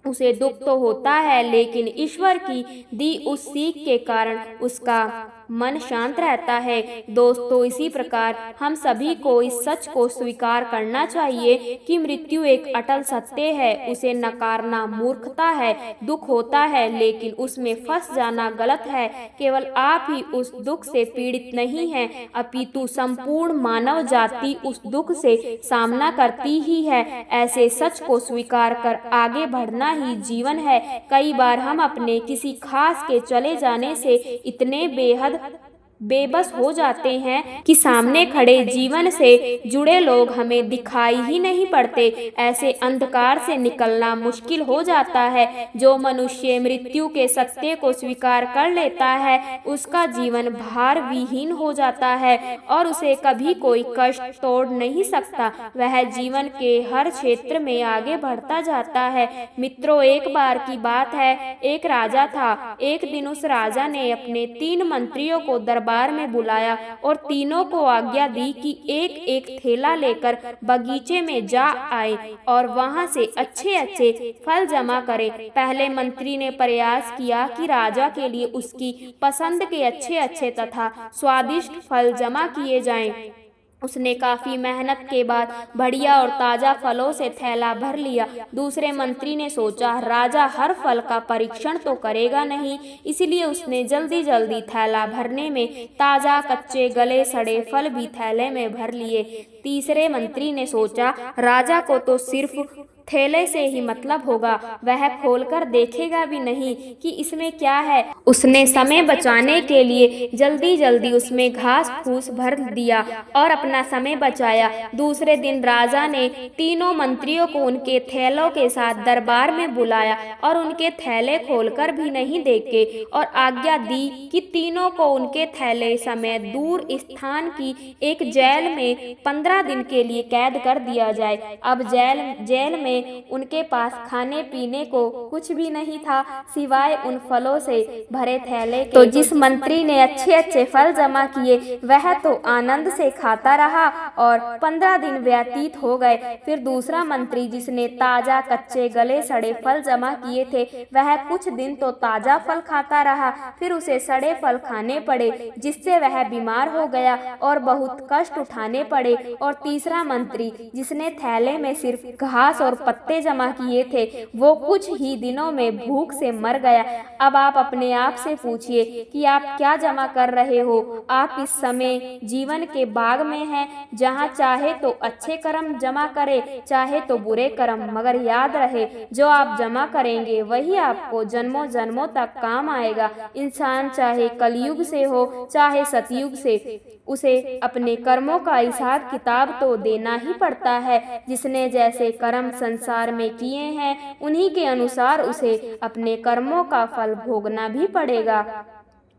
उसे दुख तो होता है, लेकिन ईश्वर की दी उस सीख के कारण उसका मन शांत रहता है। दोस्तों, इसी प्रकार हम सभी को इस सच को स्वीकार करना चाहिए कि मृत्यु एक अटल सत्य है। उसे नकारना मूर्खता है। दुख होता है, लेकिन उसमें फंस जाना गलत है। केवल आप ही उस दुख से पीड़ित नहीं हैं, अपितु संपूर्ण मानव जाति उस दुख से सामना करती ही है। ऐसे सच को स्वीकार कर आगे बढ़ना ही जीवन है। कई बार हम अपने किसी खास के चले जाने से इतने बेहद बेबस हो जाते हैं कि सामने खड़े जीवन से जुड़े लोग हमें दिखाई ही नहीं पड़ते। ऐसे अंधकार से निकलना मुश्किल हो जाता है। जो मनुष्य मृत्यु के सत्य को स्वीकार कर लेता है, उसका जीवन भार विहीन हो जाता है और उसे कभी कोई कष्ट तोड़ नहीं सकता। वह जीवन के हर क्षेत्र में आगे बढ़ता जाता है। मित्रों, एक बार की बात है, एक राजा था। एक दिन उस राजा ने अपने 3 मंत्रियों को दरबार में बुलाया और तीनों को आज्ञा दी कि एक एक थैला लेकर बगीचे में जा आए और वहां से अच्छे अच्छे फल जमा करें। पहले मंत्री ने प्रयास किया कि राजा के लिए उसकी पसंद के अच्छे अच्छे तथा स्वादिष्ट फल जमा किए जाएं। उसने काफी मेहनत के बाद बढ़िया और ताजा फलों से थैला भर लिया। दूसरे मंत्री ने सोचा, राजा हर फल का परीक्षण तो करेगा नहीं, इसलिए उसने जल्दी जल्दी थैला भरने में ताजा कच्चे गले सड़े फल भी थैले में भर लिए। तीसरे मंत्री ने सोचा, राजा को तो सिर्फ थैले से ही मतलब होगा, वह खोलकर देखेगा भी नहीं कि इसमें क्या है। उसने समय बचाने के लिए जल्दी जल्दी उसमें घास फूस भर दिया और अपना समय बचाया। दूसरे दिन राजा ने तीनों मंत्रियों को उनके थैलों के साथ दरबार में बुलाया और उनके थैले खोलकर भी नहीं देखे और आज्ञा दी कि तीनों को उनके थैले समेत दूर स्थान की एक जेल में 15 दिन के लिए कैद कर दिया जाए। अब जेल में उनके पास खाने पीने को कुछ भी नहीं था सिवाय उन फलों से भरे थैले के। तो जिस मंत्री ने अच्छे अच्छे फल जमा किए, वह तो आनंद से खाता रहा और 15 दिन व्यतीत हो गए। फिर दूसरा मंत्री, जिसने ताजा कच्चे गले सड़े फल जमा किए थे, वह कुछ दिन तो ताजा फल खाता रहा, फिर उसे सड़े फल खाने पड़े, जिससे वह बीमार हो गया और बहुत कष्ट उठाने पड़े। और तीसरा मंत्री, जिसने थैले में सिर्फ घास और पत्ते जमा किए थे, वो कुछ ही दिनों में भूख से मर गया। अब आप अपने आप से पूछिए कि आप क्या जमा कर रहे हो। आप इस समय जीवन के बाग में हैं, जहाँ चाहे तो अच्छे कर्म जमा करें, चाहे तो बुरे कर्म, मगर याद रहे, जो आप जमा करेंगे वही आपको जन्मों जन्मों तक काम आएगा। इंसान चाहे कलयुग से हो चाहे सतयुग से, उसे अपने कर्मों का हिसाब किताब तो देना ही पड़ता है। जिसने जैसे कर्म संसार में किए हैं, उन्हीं के अनुसार उसे अपने कर्मों का फल भोगना भी पड़ेगा।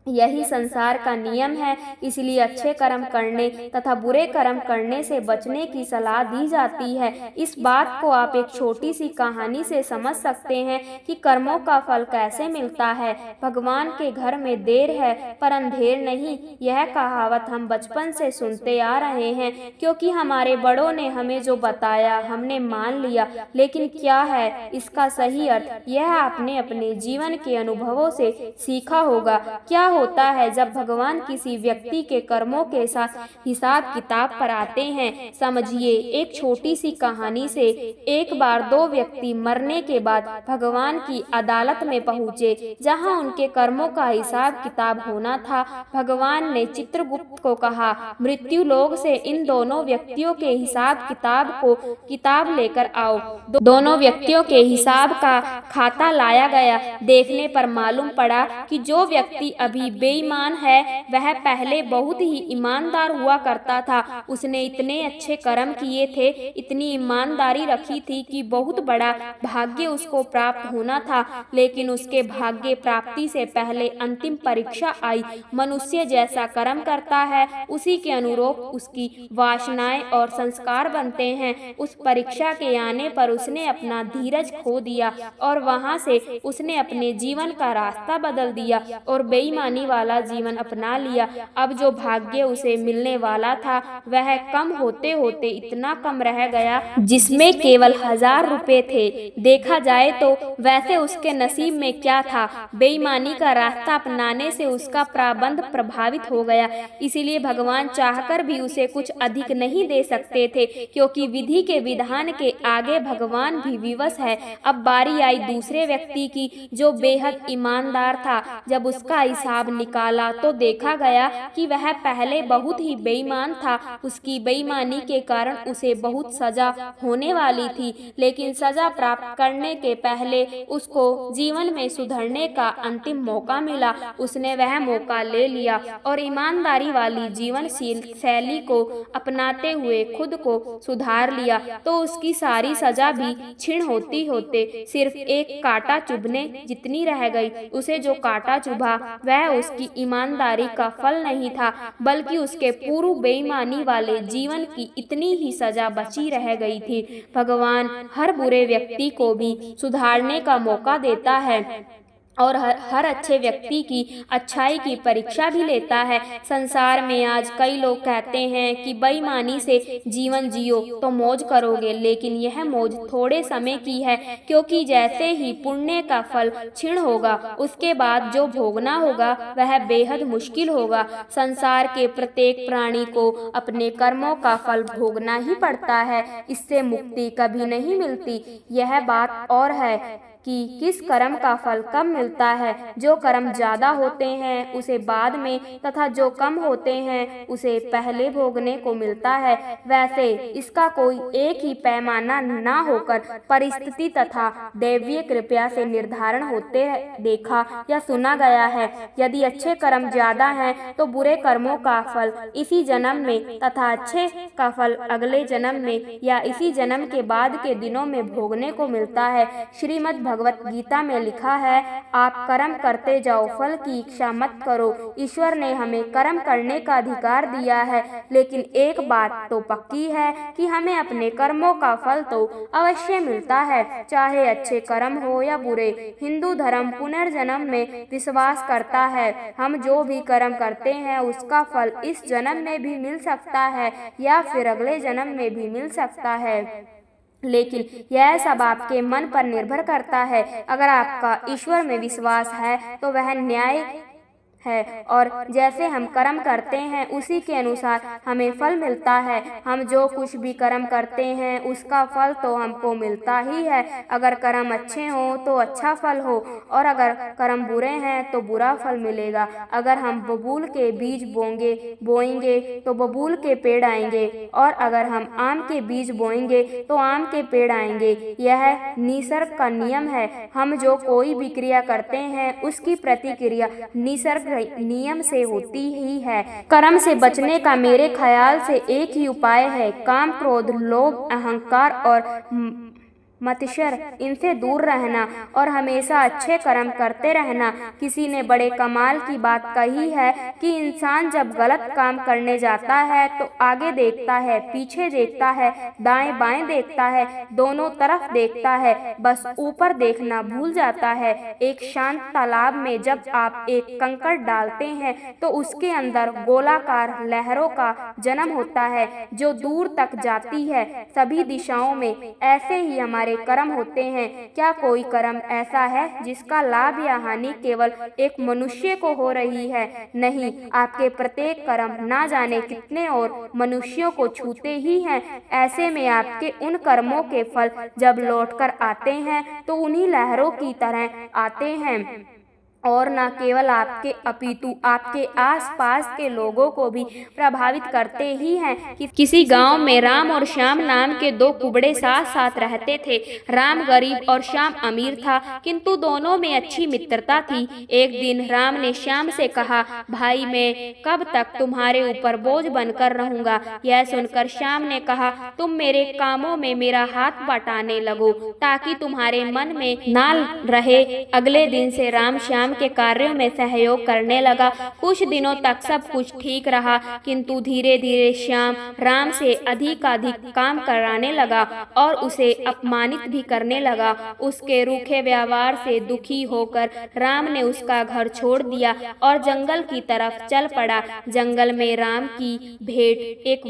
यही संसार का नियम है। इसलिए अच्छे कर्म करने तथा बुरे कर्म करने से बचने की सलाह दी जाती है। इस बात को आप एक छोटी सी कहानी से समझ सकते हैं कि कर्मों का फल कैसे मिलता है। भगवान के घर में देर है पर अंधेर नहीं, यह कहावत हम बचपन से सुनते आ रहे हैं, क्योंकि हमारे बड़ों ने हमें जो बताया हमने मान लिया। लेकिन क्या है इसका सही अर्थ, यह आपने अपने जीवन के अनुभवों से सीखा होगा। क्या होता है जब भगवान किसी व्यक्ति के कर्मों के साथ हिसाब किताब कराते हैं। समझिए, एक छोटी सी कहानी से। एक बार 2 व्यक्ति मरने के बाद भगवान की अदालत में पहुँचे, जहाँ उनके कर्मों का हिसाब किताब होना था। भगवान ने चित्रगुप्त को कहा, मृत्यु लोक से इन दोनों व्यक्तियों के हिसाब किताब लेकर आओ। दोनों व्यक्तियों के हिसाब का खाता लाया गया। देखने पर मालूम पड़ा कि जो व्यक्ति अभी बेईमान है, वह पहले बहुत ही ईमानदार हुआ करता था। उसने इतने अच्छे कर्म किए थे, इतनी ईमानदारी रखी थी कि बहुत बड़ा भाग्य उसको प्राप्त होना था। लेकिन उसके भाग्य प्राप्ति से पहले अंतिम परीक्षा आई। मनुष्य जैसा कर्म करता है, उसी के अनुरूप उसकी वासनाएं और संस्कार बनते हैं। उस परीक्षा के आने पर उसने अपना धीरज खो दिया और वहां से उसने अपने जीवन का रास्ता बदल दिया और बेईमानी बेईमानी वाला जीवन अपना लिया। अब जो भाग्य उसे मिलने वाला था वह कम होते होते इतना कम रह गया जिसमें केवल 1000 रुपए थे। देखा जाए तो वैसे उसके नसीब में क्या था, बेईमानी का रास्ता अपनाने से उसका प्रारब्ध प्रभावित हो गया। इसीलिए भगवान चाहकर भी उसे कुछ अधिक नहीं दे सकते थे, क्योंकि विधि के विधान के आगे भगवान भी विवश है। अब बारी आई दूसरे व्यक्ति की, जो बेहद ईमानदार था। जब उसका हिसाब निकाला तो देखा गया कि वह पहले बहुत ही बेईमान था। उसकी बेईमानी के कारण उसे बहुत सजा होने वाली थी, लेकिन सजा प्राप्त करने के पहले उसको जीवन में सुधरने का अंतिम मौका मिला। उसने वह मौका ले लिया और ईमानदारी वाली जीवन शैली को अपनाते हुए खुद को सुधार लिया। तो उसकी सारी सजा भी क्षीण होती होते सिर्फ एक कांटा चुभने जितनी रह गई। उसे जो कांटा चुभा वह उसकी ईमानदारी का फल नहीं था, बल्कि उसके पूर्व बेईमानी वाले जीवन की इतनी ही सजा बची रह गई थी। भगवान हर बुरे व्यक्ति को भी सुधारने का मौका देता है और हर अच्छे व्यक्ति की अच्छाई की परीक्षा भी लेता है। संसार में आज कई लोग कहते हैं कि बेईमानी से जीवन जियो तो मौज करोगे, लेकिन यह मौज थोड़े समय की है, क्योंकि जैसे ही पुण्य का फल क्षीण होगा उसके बाद जो भोगना होगा वह बेहद मुश्किल होगा। संसार के प्रत्येक प्राणी को अपने कर्मों का फल भोगना ही पड़ता है, इससे मुक्ति कभी नहीं मिलती। यह बात और है कि किस कर्म का फल कम मिलता है। जो कर्म ज्यादा होते हैं उसे बाद में तथा जो कम होते हैं उसे पहले भोगने को मिलता है। वैसे इसका कोई एक ही पैमाना न होकर परिस्थिति तथा दैवीय कृपा से निर्धारण होते देखा या सुना गया है। यदि अच्छे कर्म ज्यादा हैं तो बुरे कर्मों का फल इसी जन्म में तथा अच्छे का फल अगले जन्म में या इसी जन्म के बाद के दिनों में भोगने को मिलता है। श्रीमद् भगवत गीता में लिखा है, आप कर्म करते जाओ, फल की इच्छा मत करो। ईश्वर ने हमें कर्म करने का अधिकार दिया है, लेकिन एक बात तो पक्की है कि हमें अपने कर्मों का फल तो अवश्य मिलता है, चाहे अच्छे कर्म हो या बुरे। हिंदू धर्म पुनर्जन्म में विश्वास करता है। हम जो भी कर्म करते हैं उसका फल इस जन्म में भी मिल सकता है या फिर अगले जन्म में भी मिल सकता है, लेकिन यह सब आपके मन पर निर्भर करता है। अगर आपका ईश्वर में विश्वास है तो वह न्याय है और जैसे हम कर्म करते हैं उसी के अनुसार हमें फल मिलता है। हम जो कुछ भी कर्म करते हैं उसका फल तो हमको मिलता ही है। अगर कर्म अच्छे हो तो अच्छा फल हो और अगर कर्म बुरे हैं तो बुरा फल मिलेगा। अगर हम बबूल के बीज बोएंगे तो बबूल के पेड़ आएंगे और अगर हम आम के बीज बोएंगे तो आम के पेड़ आएंगे। यह निसर्ग का नियम है। हम जो कोई भी क्रिया करते हैं उसकी प्रतिक्रिया निसर्ग नियम से होती ही है। कर्म से बचने का मेरे ख्याल से एक ही उपाय है, काम, क्रोध, लोभ, अहंकार और मत्सर, इनसे दूर रहना और हमेशा अच्छे कर्म करते रहना। किसी ने बड़े कमाल की बात कही है कि इंसान जब गलत काम करने जाता है तो आगे देखता है, पीछे देखता है, दाएं बाएं देखता है, दोनों तरफ देखता है, बस ऊपर देखना भूल जाता है। एक शांत तालाब में जब आप एक कंकड़ डालते हैं तो उसके अंदर गोलाकार लहरों का जन्म होता है जो दूर तक जाती है सभी दिशाओं में। ऐसे ही हमारे कर्म होते हैं। क्या कोई कर्म ऐसा है जिसका लाभ या हानि केवल एक मनुष्य को हो रही है? नहीं, आपके प्रत्येक कर्म ना जाने कितने और मनुष्यों को छूते ही हैं। ऐसे में आपके उन कर्मों के फल जब लौटकर आते हैं तो उन्हीं लहरों की तरह आते हैं और न केवल आपके अपितु आपके आसपास के लोगों को भी प्रभावित करते ही हैं। किसी गांव में राम और श्याम नाम के दो कुबड़े साथ साथ रहते थे। राम गरीब और श्याम अमीर था, किंतु दोनों में अच्छी मित्रता थी। एक दिन राम ने श्याम से कहा, भाई मैं कब तक तुम्हारे ऊपर बोझ बनकर रहूंगा? यह सुनकर श्याम ने कहा, तुम मेरे कामों में मेरा हाथ बटाने लगो ताकि तुम्हारे मन में ना रहे। अगले दिन से राम श्याम राम के कार्यों में सहयोग करने लगा। कुछ दिनों तक सब कुछ ठीक रहा, किंतु धीरे धीरे श्याम राम से अधिकाधिक काम कराने लगा और उसे अपमानित भी करने लगा। उसके रूखे व्यवहार से दुखी होकर राम ने उसका घर छोड़ दिया और जंगल की तरफ चल पड़ा। जंगल में राम की भेंट एक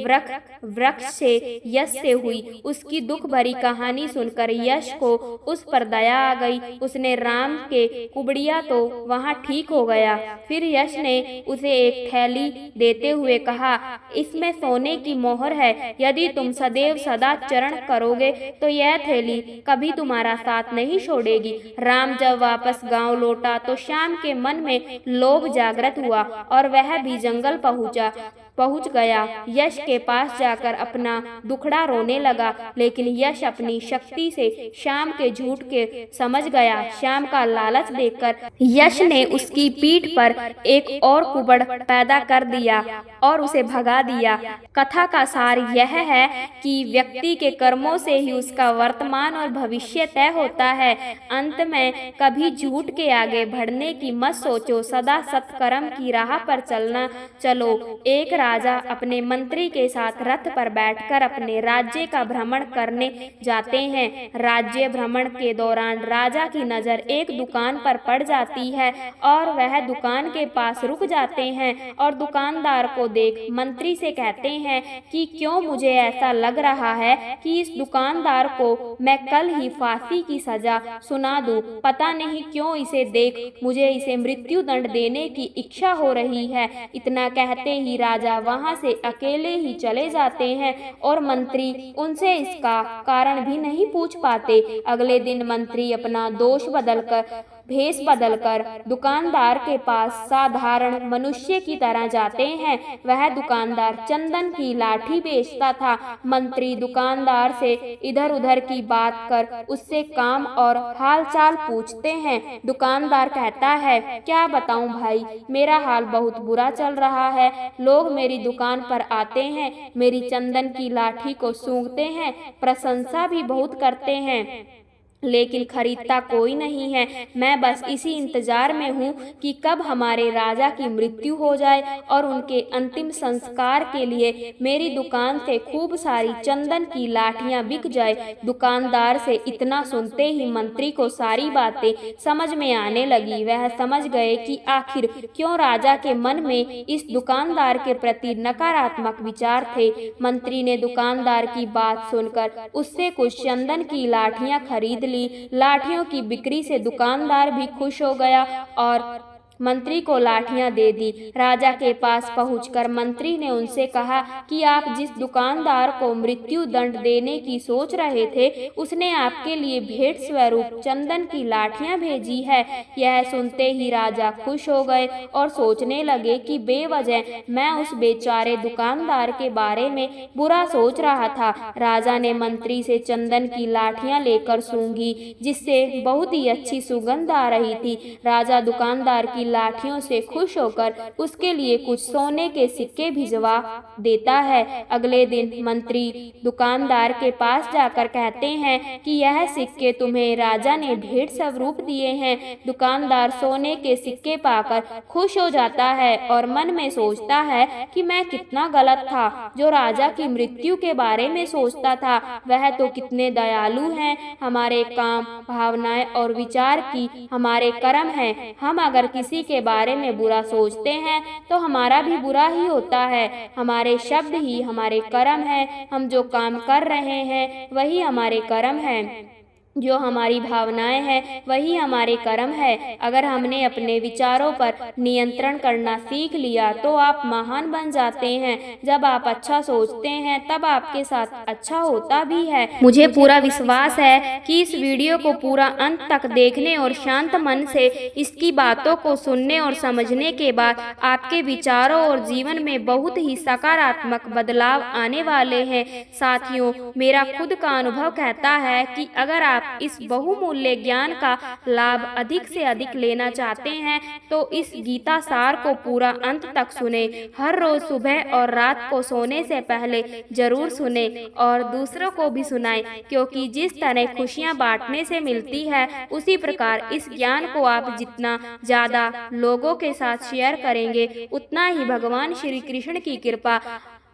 वृक्ष से यश से हुई। उसकी दुख भरी कहानी सुनकर यश को उस पर दया आ गई। उसने राम के कुबड़िया तो वहाँ ठीक हो गया। फिर यश ने उसे एक थैली देते हुए कहा, इसमें सोने की मोहर है, यदि तुम सदैव सदा चरण करोगे तो यह थैली कभी तुम्हारा साथ नहीं छोड़ेगी। राम जब वापस गांव लौटा तो श्याम के मन में लोभ जागृत हुआ और वह भी जंगल पहुंच गया। यश के पास जाकर अपना दुखड़ा रोने लगा, लेकिन यश अपनी शक्ति से श्याम के झूठ के समझ गया। श्याम का लालच देखकर यश ने उसकी पीठ पर एक और कुबड़ पैदा कर दिया और उसे भगा दिया। कथा का सार यह है कि व्यक्ति के कर्मों से ही उसका वर्तमान और भविष्य तय होता है। अंत में कभी झूठ के आगे बढ़ने की मत सोचो, सदा सत्कर्म की राह पर चलो। एक राजा अपने मंत्री के साथ रथ पर बैठकर अपने राज्य का भ्रमण करने जाते हैं। राज्य भ्रमण के दौरान राजा की नजर एक दुकान पर पड़ जाती है और वह दुकान के पास रुक जाते हैं और दुकानदार को देख मंत्री से कहते हैं कि क्यों मुझे ऐसा लग रहा है कि इस दुकानदार को मैं कल ही फांसी की सजा सुना दूं। पता नहीं क्यों इसे देख मुझे इसे मृत्यु दंड देने की इच्छा हो रही है। इतना कहते ही राजा वहां से अकेले ही चले जाते हैं और मंत्री उनसे इसका कारण भी नहीं पूछ पाते। अगले दिन मंत्री अपना भेष बदलकर दुकानदार के पास साधारण मनुष्य की तरह जाते हैं। वह दुकानदार चंदन की लाठी बेचता था। मंत्री दुकानदार से इधर उधर की बात कर उससे काम और हालचाल पूछते हैं। दुकानदार कहता है, क्या बताऊं भाई, मेरा हाल बहुत बुरा चल रहा है। लोग मेरी दुकान पर आते हैं, मेरी चंदन की लाठी को सूंघते हैं, प्रशंसा भी बहुत करते हैं, लेकिन खरीदता कोई नहीं है। मैं बस इसी इंतजार में हूँ कि कब हमारे राजा की मृत्यु हो जाए और उनके अंतिम संस्कार के लिए मेरी दुकान से खूब सारी चंदन की लाठियाँ बिक जाए। दुकानदार से इतना सुनते ही मंत्री को सारी बातें समझ में आने लगी। वह समझ गए कि आखिर क्यों राजा के मन में इस दुकानदार के प्रति नकारात्मक विचार थे। मंत्री ने दुकानदार की बात सुनकर उससे कुछ चंदन की लाठियाँ खरीद ली। लाठियों की बिक्री से दुकानदार भी खुश हो गया और मंत्री को लाठियां दे दी। राजा के पास पहुंचकर मंत्री ने उनसे कहा कि आप जिस दुकानदार को मृत्यु दंड देने की सोच रहे थे, उसने आपके लिए भेंट स्वरूप चंदन की लाठियां भेजी है। यह सुनते ही राजा खुश हो गए और सोचने लगे कि बेवजह मैं उस बेचारे दुकानदार के बारे में बुरा सोच रहा था। राजा ने मंत्री से चंदन की लाठियां लेकर सूंघी, जिससे बहुत ही अच्छी सुगंध आ रही थी। राजा दुकानदार की लाठियों से खुश होकर उसके लिए कुछ सोने के सिक्के भिजवा देता है। अगले दिन मंत्री दुकानदार के पास जाकर कहते हैं कि यह सिक्के तुम्हें राजा ने भेंट स्वरूप दिए हैं। दुकानदार सोने के सिक्के पाकर खुश हो जाता है और मन में सोचता है कि मैं कितना गलत था जो राजा की मृत्यु के बारे में सोचता था। वह तो कितने दयालु हैं। हमारे काम, भावनाएं और विचार की हमारे कर्म हैं। हम अगर किसी के बारे में बुरा सोचते हैं तो हमारा भी बुरा ही होता है। हमारे शब्द ही हमारे कर्म हैं। हम जो काम कर रहे हैं वही हमारे कर्म हैं। जो हमारी भावनाएं हैं वही हमारे कर्म है। अगर हमने अपने विचारों पर नियंत्रण करना सीख लिया तो आप महान बन जाते हैं। जब आप अच्छा सोचते हैं तब आपके साथ अच्छा होता भी है। मुझे पूरा विश्वास है कि इस वीडियो को पूरा अंत तक देखने और शांत मन से इसकी बातों को सुनने और समझने के बाद आपके विचारों और जीवन में बहुत ही सकारात्मक बदलाव आने वाले हैं। साथियों, मेरा खुद का अनुभव कहता है कि अगर आप आप इस बहुमूल्य ज्ञान का लाभ अधिक से अधिक लेना चाहते हैं तो इस गीता सार को पूरा अंत तक सुने। हर रोज सुबह और रात को सोने से पहले जरूर सुने और दूसरों को भी सुनाएं, क्योंकि जिस तरह खुशियां बांटने से मिलती है उसी प्रकार इस ज्ञान को आप जितना ज्यादा लोगों के साथ शेयर करेंगे उतना ही भगवान श्री कृष्ण की कृपा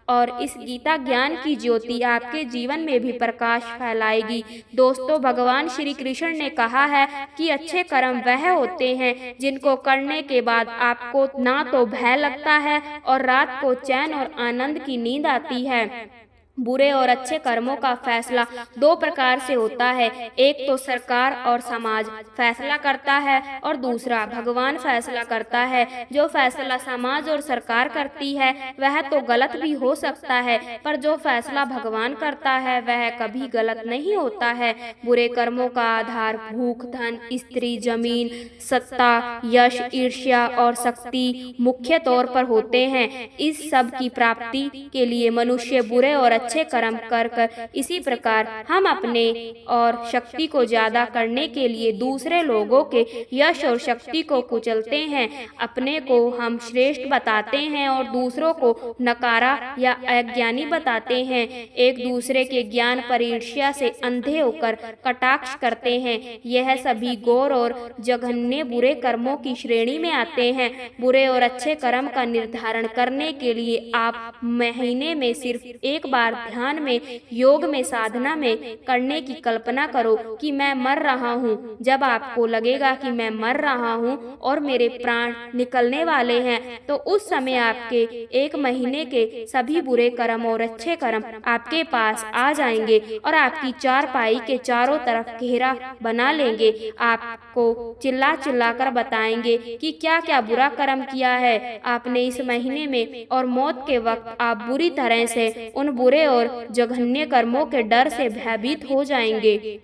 और इस गीता ज्ञान की ज्योति आपके जीवन में भी प्रकाश फैलाएगी। दोस्तों, भगवान श्री कृष्ण ने कहा है कि अच्छे कर्म वह होते हैं जिनको करने के बाद आपको ना तो भय लगता है और रात को चैन और आनंद की नींद आती है। बुरे और अच्छे कर्मों का फैसला दो प्रकार से होता है, एक तो सरकार और समाज फैसला करता है और दूसरा भगवान फैसला करता है। जो फैसला समाज और सरकार करती है वह तो गलत भी हो सकता है, पर जो फैसला भगवान करता है वह कभी गलत नहीं होता है। बुरे कर्मों का आधार भूख, धन, स्त्री, जमीन, सत्ता, यश, ईर्ष्या और शक्ति मुख्य तौर पर होते हैं। इस सब की प्राप्ति के लिए मनुष्य बुरे और अच्छे कर्म कर इसी प्रकार हम अपने और शक्ति को ज्यादा करने के लिए दूसरे लोगों के यश और शक्ति को कुचलते हैं। अपने को हम श्रेष्ठ बताते हैं और दूसरों को नकारा या अज्ञानी बताते हैं। एक दूसरे के ज्ञान पर ईर्ष्या से अंधे होकर कटाक्ष करते हैं। यह सभी घोर और जघन्य बुरे कर्मों की श्रेणी में आते हैं। बुरे और अच्छे कर्म का निर्धारण करने के लिए आप महीने में सिर्फ एक बार ध्यान में, योग में, साधना में करने की कल्पना करो कि मैं मर रहा हूँ। जब आपको लगेगा कि मैं मर रहा हूँ और मेरे प्राण निकलने वाले हैं तो उस समय आपके एक महीने के सभी बुरे कर्म और अच्छे कर्म आपके पास आ जाएंगे और आपकी चारपाई के चारों तरफ घेरा बना लेंगे। आपको चिल्ला चिल्ला कर बताएंगे कि क्या क्या बुरा कर्म किया है आपने इस महीने में, और मौत के वक्त आप बुरी तरह से उन बुरे और जघन्य कर्मों के डर से भयभीत हो जाएंगे।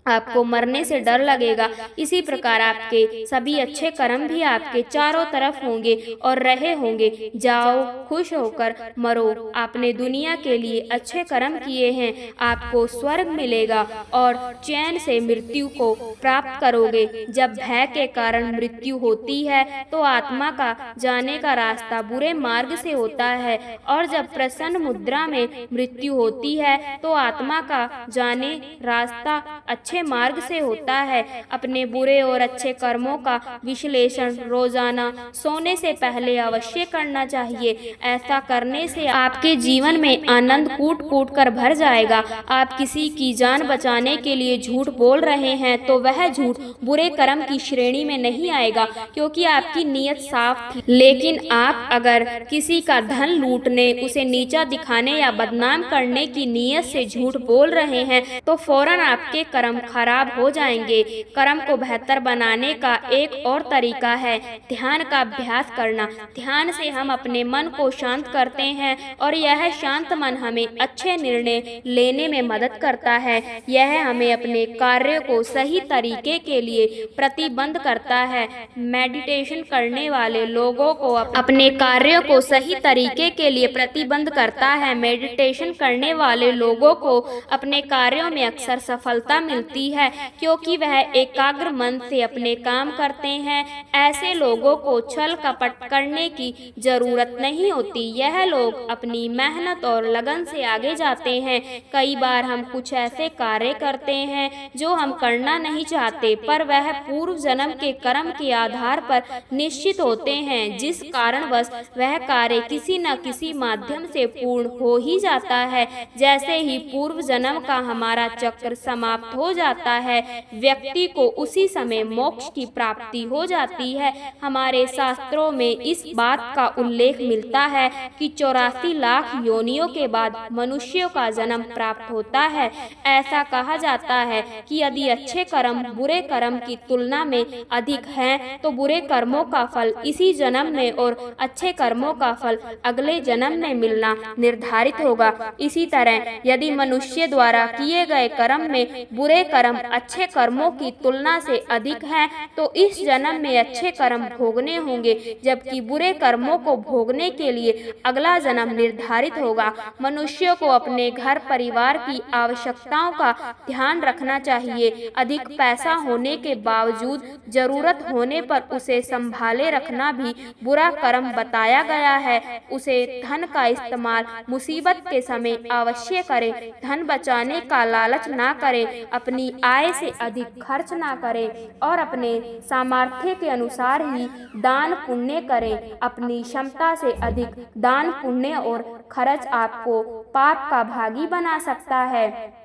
आपको मरने से डर लगेगा। इसी प्रकार आपके सभी अच्छे कर्म भी आपके चारों तरफ होंगे और रहे होंगे। जाओ, खुश होकर मरो। आपने दुनिया के लिए अच्छे कर्म किए हैं, आपको स्वर्ग मिलेगा और चैन से मृत्यु को प्राप्त करोगे। जब भय के कारण मृत्यु होती है तो आत्मा का जाने का रास्ता बुरे मार्ग से होता है, और जब प्रसन्न मुद्रा में मृत्यु होती है तो आत्मा का जाने रास्ता अच्छे मार्ग से होता है। अपने बुरे और अच्छे कर्मों का विश्लेषण रोजाना सोने से पहले अवश्य करना चाहिए। ऐसा करने से आपके जीवन में आनंद कूट कूट कर भर जाएगा। आप किसी की जान बचाने के लिए झूठ बोल रहे हैं तो वह झूठ बुरे कर्म की श्रेणी में नहीं आएगा, क्योंकि आपकी नीयत साफ थी। लेकिन आप अगर किसी का धन लूटने, उसे नीचा दिखाने या बदनाम करने की नीयत से झूठ बोल रहे हैं तो फौरन आपके कर्म खराब हो जाएंगे। कर्म को बेहतर बनाने का एक और तरीका है ध्यान का अभ्यास करना। ध्यान से हम अपने मन को शांत करते हैं और यह शांत मन हमें अच्छे निर्णय लेने में मदद करता है। यह हमें अपने कार्यों को सही तरीके के लिए प्रतिबंध करता है। मेडिटेशन करने वाले लोगों को अपने कार्यों को सही तरीके के लिए प्रतिबंध करता है। मेडिटेशन करने वाले लोगों को अपने कार्यों में अक्सर सफलता मिलती है, क्योंकि वह एकाग्र मन से अपने काम करते हैं। ऐसे लोगों को छल कपट करने की जरूरत नहीं होती। यह लोग अपनी मेहनत और लगन से आगे जाते हैं। कई बार हम कुछ ऐसे कार्य करते हैं जो हम करना नहीं चाहते, पर वह पूर्व जन्म के कर्म के आधार पर निश्चित होते हैं, जिस कारणवश वह कार्य किसी न किसी माध्यम से पूर्ण हो ही जाता है। जैसे ही पूर्व जन्म का हमारा चक्र समाप्त हो जाता है, व्यक्ति को उसी समय मोक्ष की प्राप्ति हो जाती है। हमारे शास्त्रों में इस बात का उल्लेख मिलता है कि 84 लाख योनियों के बाद मनुष्यों का जन्म प्राप्त होता है। ऐसा कहा जाता है कि यदि अच्छे कर्म बुरे कर्म की तुलना में अधिक हैं, तो बुरे कर्मों का फल इसी जन्म में और अच्छे कर्मों का फल अगले जन्म में मिलना निर्धारित होगा। इसी तरह यदि मनुष्य द्वारा किए गए कर्म में बुरे कर्म अच्छे कर्मों की तुलना से अधिक हैं तो इस जन्म में अच्छे कर्म भोगने होंगे, जबकि बुरे कर्मों को भोगने के लिए अगला जन्म निर्धारित होगा। मनुष्य को अपने घर परिवार की आवश्यकताओं का ध्यान रखना चाहिए। अधिक पैसा होने के बावजूद जरूरत होने पर उसे संभाले रखना भी बुरा कर्म बताया गया है। उसे धन का इस्तेमाल मुसीबत के समय अवश्य करे। धन बचाने का लालच ना करे, अपनी आय से अधिक खर्च ना करे और अपने सामर्थ्य के अनुसार ही दान पुण्य करे। अपनी क्षमता से अधिक दान पुण्य और खर्च आपको पाप का भागी बना सकता है।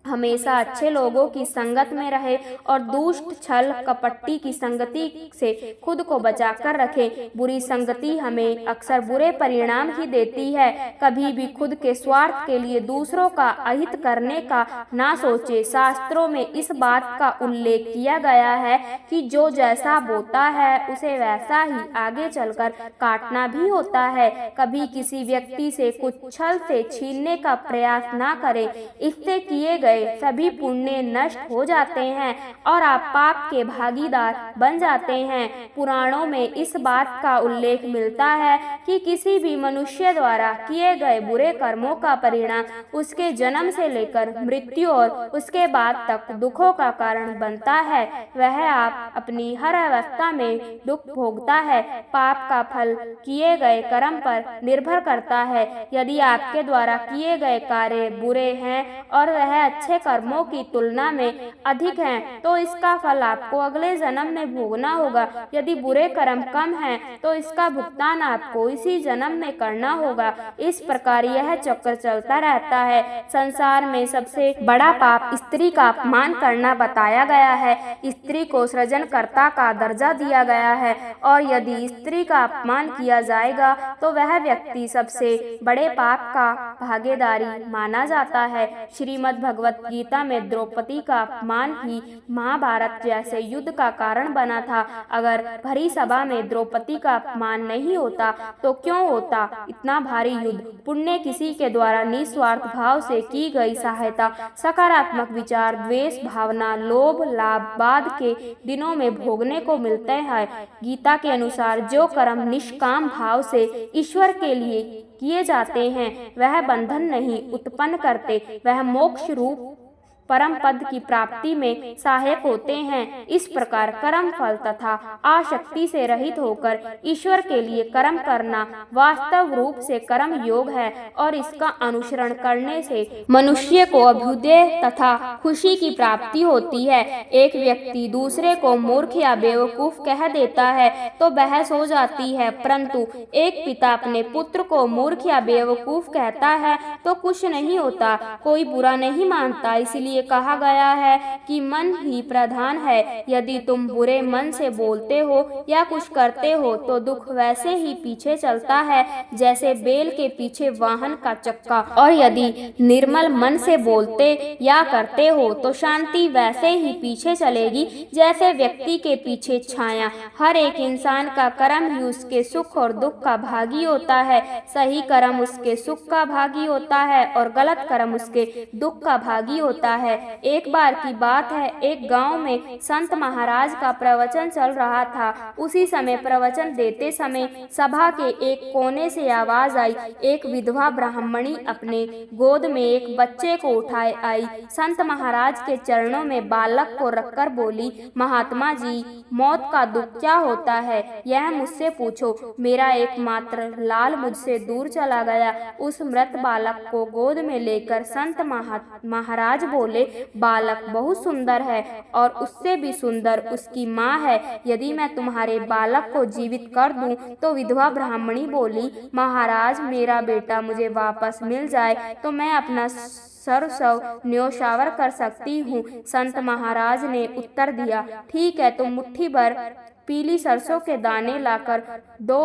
हमेशा अच्छे लोगों की संगत में रहे और दुष्ट छल कपटी की संगति से खुद को बचाकर रखे। बुरी संगति हमें अक्सर बुरे परिणाम ही देती है। कभी भी खुद के स्वार्थ के लिए दूसरों का अहित करने का ना सोचे। शास्त्रों में इस बात का उल्लेख किया गया है कि जो जैसा बोता है उसे वैसा ही आगे चलकर काटना भी होता है। कभी किसी व्यक्ति से कुछ छल से छीनने का प्रयास ना करें, इससे किए गए सभी पुण्य नष्ट हो जाते हैं और आप पाप के भागीदार बन जाते हैं। पुराणों में इस बात का उल्लेख मिलता है कि किसी भी मनुष्य द्वारा किए गए बुरे कर्मों का परिणाम उसके जन्म से लेकर मृत्यु और उसके बाद तक दुखों का कारण बनता है। वह आप अपनी हर अवस्था में दुख भोगता है। पाप का फल किए गए कर्म पर निर्भर करता है। यदि आपके द्वारा किए गए कार्य बुरे हैं और वह अच्छे कर्मों की तुलना में अधिक हैं, तो इसका फल आपको अगले जन्म में भोगना होगा। यदि बुरे कर्म कम हैं, तो इसका भुगतान आपको इसी जन्म में करना होगा। इस प्रकार यह चक्र चलता रहता है। संसार में सबसे बड़ा पाप स्त्री का अपमान करना बताया गया है। स्त्री को सृजनकर्ता का दर्जा दिया गया है और यदि स्त्री का अपमान किया जाएगा तो वह व्यक्ति सबसे बड़े पाप का भागीदारी माना जाता है। श्रीमद् भगवत गीता में द्रौपदी का अपमान ही महाभारत जैसे युद्ध का कारण बना था। अगर भरी सभा में द्रौपदी का अपमान नहीं होता तो क्यों होता इतना भारी युद्ध। पुण्य किसी के द्वारा निस्वार्थ भाव से की गई सहायता, सकारात्मक विचार, द्वेष भावना, लोभ लाभ बाद के दिनों में भोगने को मिलते हैं। गीता के अनुसार जो कर्म निष्काम भाव से ईश्वर के लिए किए जाते हैं वह बंधन नहीं उत्पन्न करते, वह मोक्ष रूप परम पद की प्राप्ति में सहायक होते हैं। इस प्रकार कर्म फल तथा आसक्ति से रहित होकर ईश्वर के लिए कर्म करना वास्तव रूप से कर्म योग है और इसका अनुसरण करने से मनुष्य को अभ्युदय तथा खुशी की प्राप्ति होती है। एक व्यक्ति दूसरे को मूर्ख या बेवकूफ कह देता है तो बहस हो जाती है, परंतु एक पिता अपने पुत्र को मूर्ख या बेवकूफ कहता है तो कुछ नहीं होता, कोई बुरा नहीं मानता। इसलिए कहा गया है कि मन ही प्रधान है। यदि तुम बुरे मन से बोलते हो या कुछ करते हो तो दुख वैसे ही पीछे चलता है जैसे बैल के पीछे वाहन का चक्का, और यदि निर्मल मन से बोलते या करते हो तो शांति वैसे ही पीछे चलेगी जैसे व्यक्ति के पीछे छाया। हर एक इंसान का कर्म ही उसके सुख और दुख का भागी होता है। सही कर्म उसके सुख का भागी होता है और गलत कर्म उसके दुख का भागी होता है। एक बार की बात है, एक गांव में संत महाराज का प्रवचन चल रहा था। उसी समय प्रवचन देते समय सभा के एक कोने से आवाज आई। एक विधवा ब्राह्मणी अपने गोद में एक बच्चे को उठाए आई। संत महाराज के चरणों में बालक को रखकर बोली, महात्मा जी, मौत का दुख क्या होता है यह मुझसे पूछो। मेरा एकमात्र लाल मुझसे दूर चला गया। उस मृत बालक को गोद में लेकर संत महाराज बोले, बालक बहुत सुंदर है और उससे भी सुंदर उसकी माँ है। यदि मैं तुम्हारे बालक को जीवित कर दूं तो विधवा ब्राह्मणी बोली, महाराज, मेरा बेटा मुझे वापस मिल जाए तो मैं अपना सर्वस्व न्योछावर कर सकती हूँ। संत महाराज ने उत्तर दिया, ठीक है, तुम मुट्ठी भर पीली सरसों के दाने लाकर दो।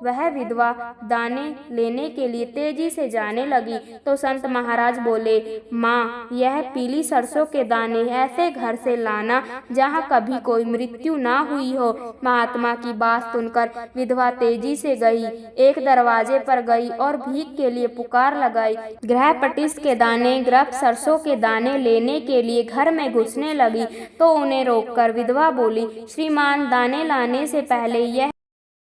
वह विधवा दाने लेने के लिए तेजी से जाने लगी तो संत महाराज बोले, माँ, यह पीली सरसों के दाने ऐसे घर से लाना जहाँ कभी कोई मृत्यु ना हुई हो। महात्मा की बात सुनकर विधवा तेजी से गई, एक दरवाजे पर गई और भीख के लिए पुकार लगाई। गृहपतिस के दाने गृह सरसों के दाने लेने के लिए घर में घुसने लगी तो उन्हें रोककर विधवा बोली, श्रीमान, दाने लाने से पहले यह